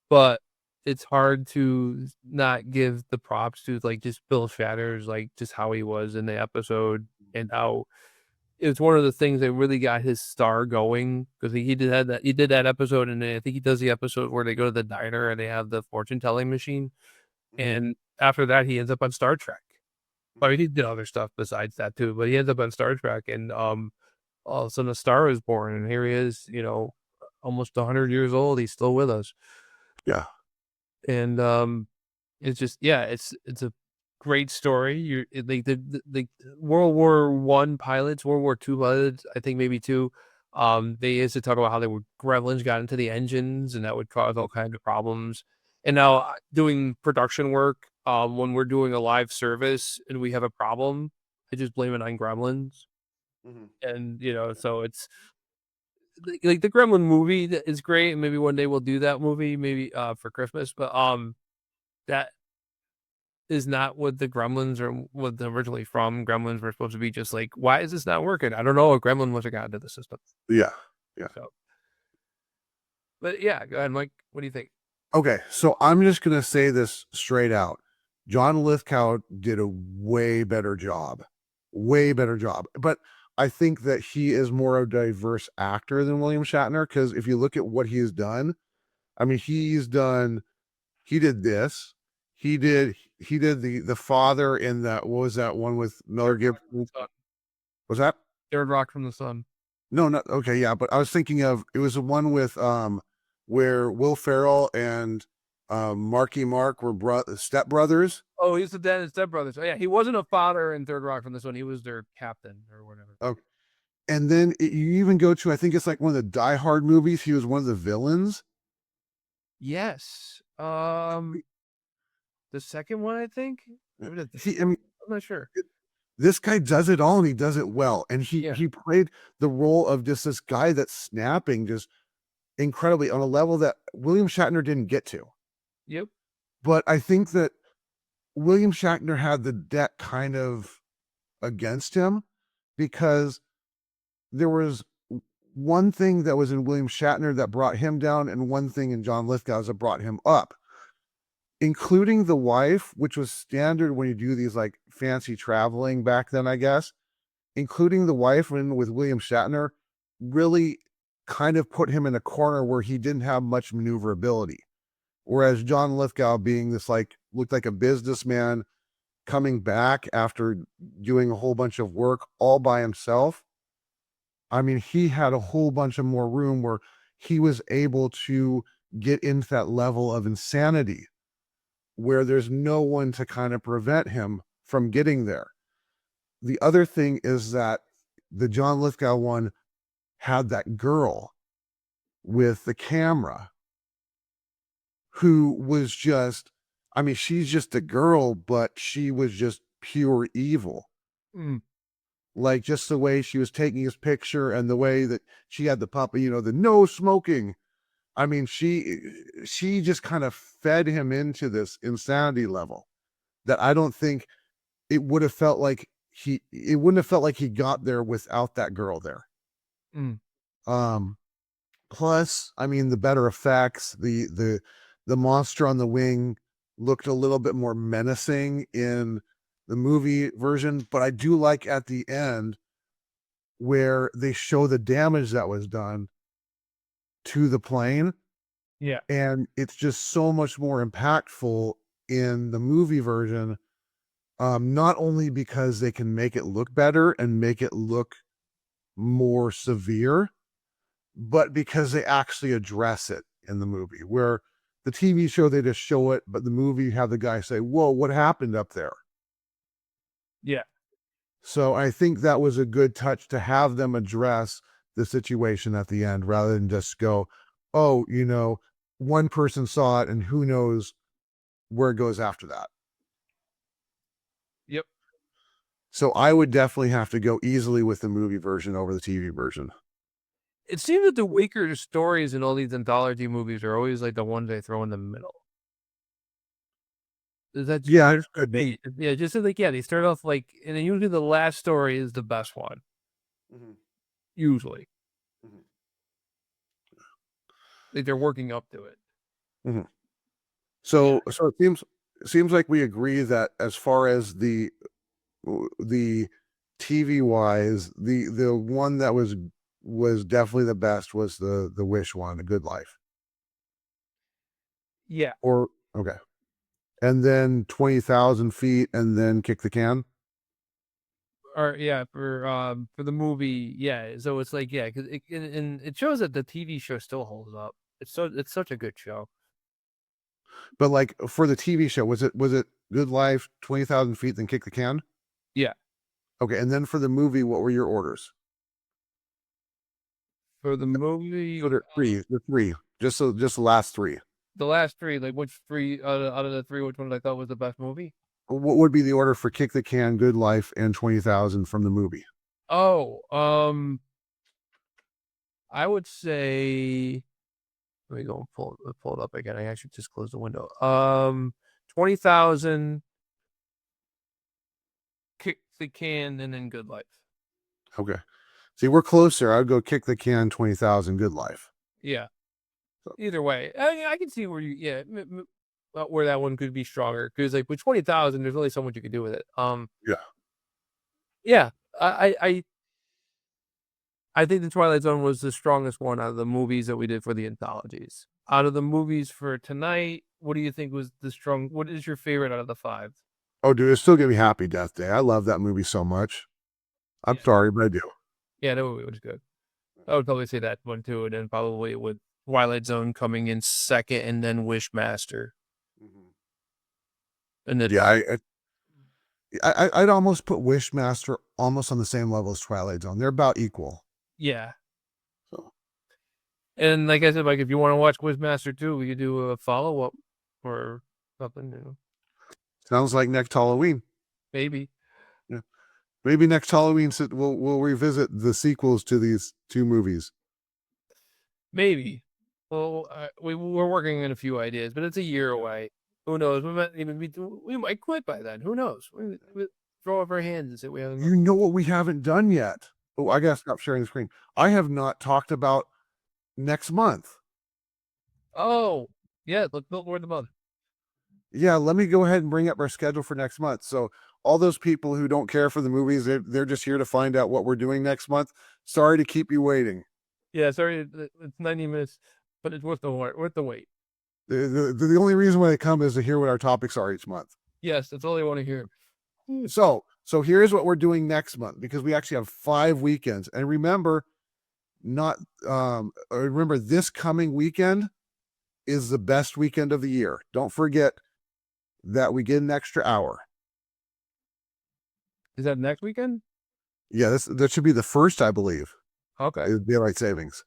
but it's hard to not give the props to like just Bill Shatner's, like just how he was in the episode and how it's one of the things that really got his star going, because he did that episode, and I think he does the episode where they go to the diner and they have the fortune telling machine, and after that he ends up on Star Trek. I mean, he did other stuff besides that too, but he ends up on Star Trek, and all of a sudden a star is born, and here he is, almost 100 years old. He's still with us. Yeah, and it's just it's a great story. Like the World War I pilots, World War II pilots, I think maybe two. They used to talk about how gremlins got into the engines and that would cause all kinds of problems. And now doing production work, when we're doing a live service and we have a problem, I just blame it on gremlins. Mm-hmm. And so it's like the Gremlin movie is great, and maybe one day we'll do that movie, maybe for Christmas. But that is not what the Gremlins or what originally from. Gremlins were supposed to be just like, why is this not working? I don't know. A gremlin must have gotten into the system. Yeah. So, but yeah, go ahead, Mike. What do you think? Okay, so I'm just gonna say this straight out. John Lithgow did a way better job. But I think that he is more a diverse actor than William Shatner, because if you look at what he has done, I mean, he did this. He did the father in that, what was that one with Miller Gibson? Was that Third Rock from the Sun? No, not okay, yeah, but I was thinking of, it was the one with where Will Ferrell and Marky Mark were stepbrothers. Oh, he's the dad and stepbrothers. Oh yeah, he wasn't a father in Third Rock from this one. He was their captain or whatever. Okay. And then you even go to, I think it's like one of the Die Hard movies. He was one of the villains. Yes. The second one, I think. I'm not sure. This guy does it all, and he does it well. And he played the role of just this guy that's snapping just incredibly on a level that William Shatner didn't get to. Yep. But I think that William Shatner had the deck kind of against him, because there was one thing that was in William Shatner that brought him down and one thing in John Lithgow that brought him up. including the wife, which was standard when you do these like fancy traveling back then, I guess, including the wife and with William Shatner, really kind of put him in a corner where he didn't have much maneuverability. Whereas John Lithgow, being this like, looked like a businessman coming back after doing a whole bunch of work all by himself. I mean, he had a whole bunch of more room where he was able to get into that level of insanity where there's no one to kind of prevent him from getting there. The other thing is that the John Lithgow one had that girl with the camera who was just, I mean, she's just a girl, but she was just pure evil. Mm. Like just the way she was taking his picture and the way that she had the puppy, you know, the no smoking. I mean, she just kind of fed him into this insanity level that I don't think it would have felt like it wouldn't have felt like he got there without that girl there. Mm. Plus, I mean, the better effects, the monster on the wing looked a little bit more menacing in the movie version, but I do like at the end where they show the damage that was done to the plane. Yeah. And it's just so much more impactful in the movie version. Not only because they can make it look better and make it look more severe, but because they actually address it in the movie, where the TV show, they just show it, but the movie, you have the guy say, whoa, what happened up there? Yeah. So I think that was a good touch to have them address the situation at the end rather than just go, oh, you know, one person saw it and who knows where it goes after that. Yep. So I would definitely have to go easily with the movie version over the TV version. It seems that the weaker stories in all these anthology movies are always like the ones they throw in the middle. Is that Yeah, it's good. Yeah, just so like, yeah, they start off like, and then usually the last story is the best one. Mm-hmm. Usually. Mhm. Like they're working up to it. Mm-hmm. So it seems like we agree that as far as the TV wise, the one that was definitely the best was the Wish one, The Good Life. Yeah. Or okay. And then 20,000 feet and then Kick the Can. Or yeah, for the movie, yeah. So it's like, yeah, because and it shows that the TV show still holds up. It's such a good show. But like for the TV show, was it Good Life, 20,000 feet, then Kick the Can? Yeah. Okay, and then for the movie, what were your orders? For the movie, The three, just the last three. the last three, like which three out of the three, which one I thought was the best movie? What would be the order for Kick the Can, Good Life, and 20,000 from the movie? Oh, I would say, let me go and pull it up again. I actually just closed the window. 20,000, Kick the Can, and then Good Life. Okay. See, we're closer. I'd go Kick the Can, 20,000, Good Life. Yeah. Either way, I can see where where that one could be stronger, because like with 20,000, there's only so much you can do with it. Yeah. I think the Twilight Zone was the strongest one out of the movies that we did for the anthologies. Out of the movies for tonight, what do you think was what is your favorite out of the 5? Oh, dude, it's still gonna be Happy Death Day. I love that movie so much. I'm sorry, but I do. Yeah, that movie was good. I would probably say that one too, and then probably with Twilight Zone coming in second, and then Wishmaster. And then I'd almost put Wishmaster almost on the same level as Twilight Zone. They're about equal. Yeah. So, and like I said, Mike, if you want to watch Wishmaster 2, we could do a follow-up or something new. Sounds like next Halloween. Maybe. Yeah. Maybe next Halloween we'll revisit the sequels to these two movies. Maybe. Well, we're working on a few ideas, but it's a year away. Who knows? We might quit by then. Who knows? We throw up our hands and say we haven't. You know what we haven't done yet? Oh, I gotta stop sharing the screen. I have not talked about next month. Oh, yeah. Look, Word of the Month. Yeah, let me go ahead and bring up our schedule for next month. So all those people who don't care for the movies, they're just here to find out what we're doing next month. Sorry to keep you waiting. Yeah, sorry, it's 90 minutes, but it's worth the wait. The only reason why they come is to hear what our topics are each month. Yes, that's all they want to hear. So here's what we're doing next month, because we actually have 5 weekends. And remember, remember this coming weekend is the best weekend of the year. Don't forget that we get an extra hour. Is that next weekend? Yeah, that should be the first, I believe. Okay, Is daylight savings.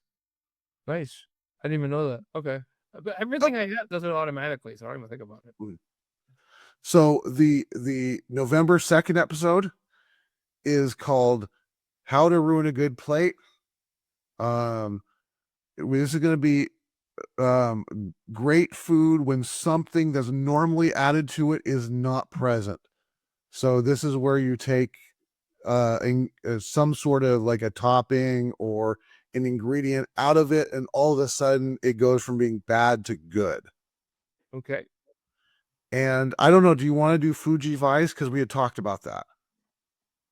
nice. I didn't even know that. Okay, but everything I have does it automatically, so I don't even think about it. So the November 2nd episode is called How to Ruin a Good Plate. This is going to be great food when something that's normally added to it is not present. So this is where you take some sort of like a topping or an ingredient out of it, and all of a sudden it goes from being bad to good. Okay. And I don't know, do you want to do Fuji Vice? Because we had talked about that.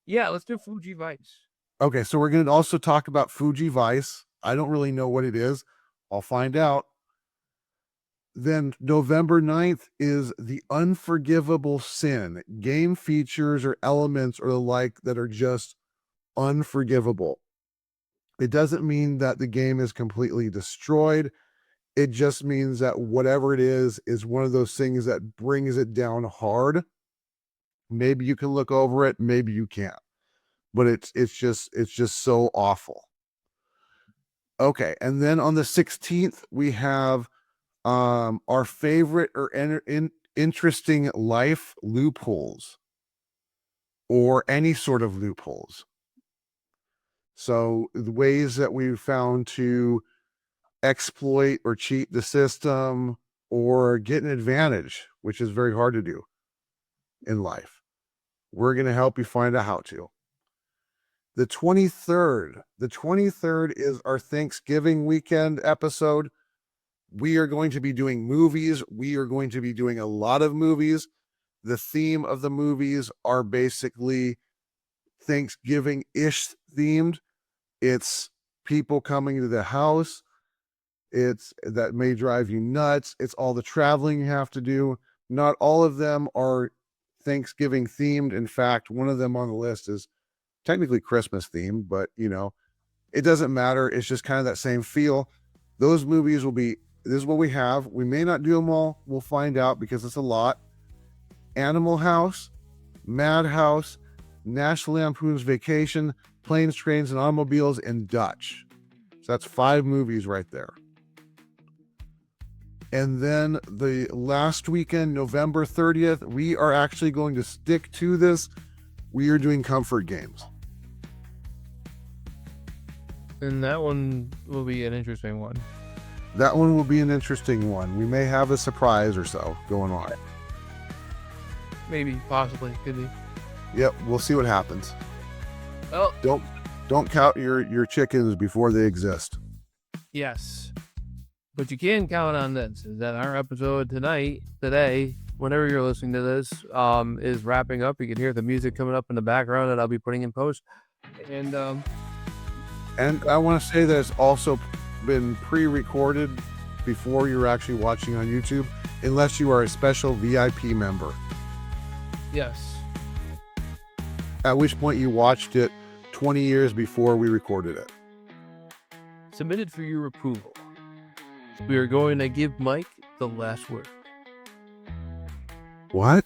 Yeah, let's do Fuji Vice. Okay, so we're going to also talk about Fuji Vice. I don't really know what it is. I'll find out. Then November 9th is The Unforgivable Sin. Game features or elements or the like that are just unforgivable. It doesn't mean that the game is completely destroyed. It just means that whatever it is one of those things that brings it down hard. Maybe you can look over it, maybe you can't. But it's just so awful. Okay, and then on the 16th we have our favorite or interesting life loopholes, or any sort of loopholes. So the ways that we've found to exploit or cheat the system or get an advantage, which is very hard to do in life. We're going to help you find out how to. The 23rd is our Thanksgiving weekend episode. We are going to be doing movies. We are going to be doing a lot of movies. The theme of the movies are basically Thanksgiving-ish themed. It's people coming to the house. It's that may drive you nuts. It's all the traveling you have to do. Not all of them are Thanksgiving themed. In fact, one of them on the list is technically Christmas themed, but it doesn't matter. It's just kind of that same feel. Those movies will be, this is what we have. We may not do them all. We'll find out because it's a lot. Animal House, Madhouse, National Lampoon's Vacation, Planes, Trains, and Automobiles, and Dutch. So that's 5 movies right there. And then the last weekend, November 30th, we are actually going to stick to this. We are doing comfort games. And that one will be an interesting one. That one will be an interesting one. We may have a surprise or so going on. Maybe, possibly, could be. Yep, we'll see what happens. Well, don't count your chickens before they exist. yes. But you can count on this, is that our episode today, whenever you're listening to this, is wrapping up. You can hear the music coming up in the background that I'll be putting in post. And I want to say that it's also been pre-recorded before you're actually watching on YouTube, unless you are a special VIP member. yes. At which point you watched it 20 years before we recorded it. Submitted for your approval. We are going to give Mike the last word. What?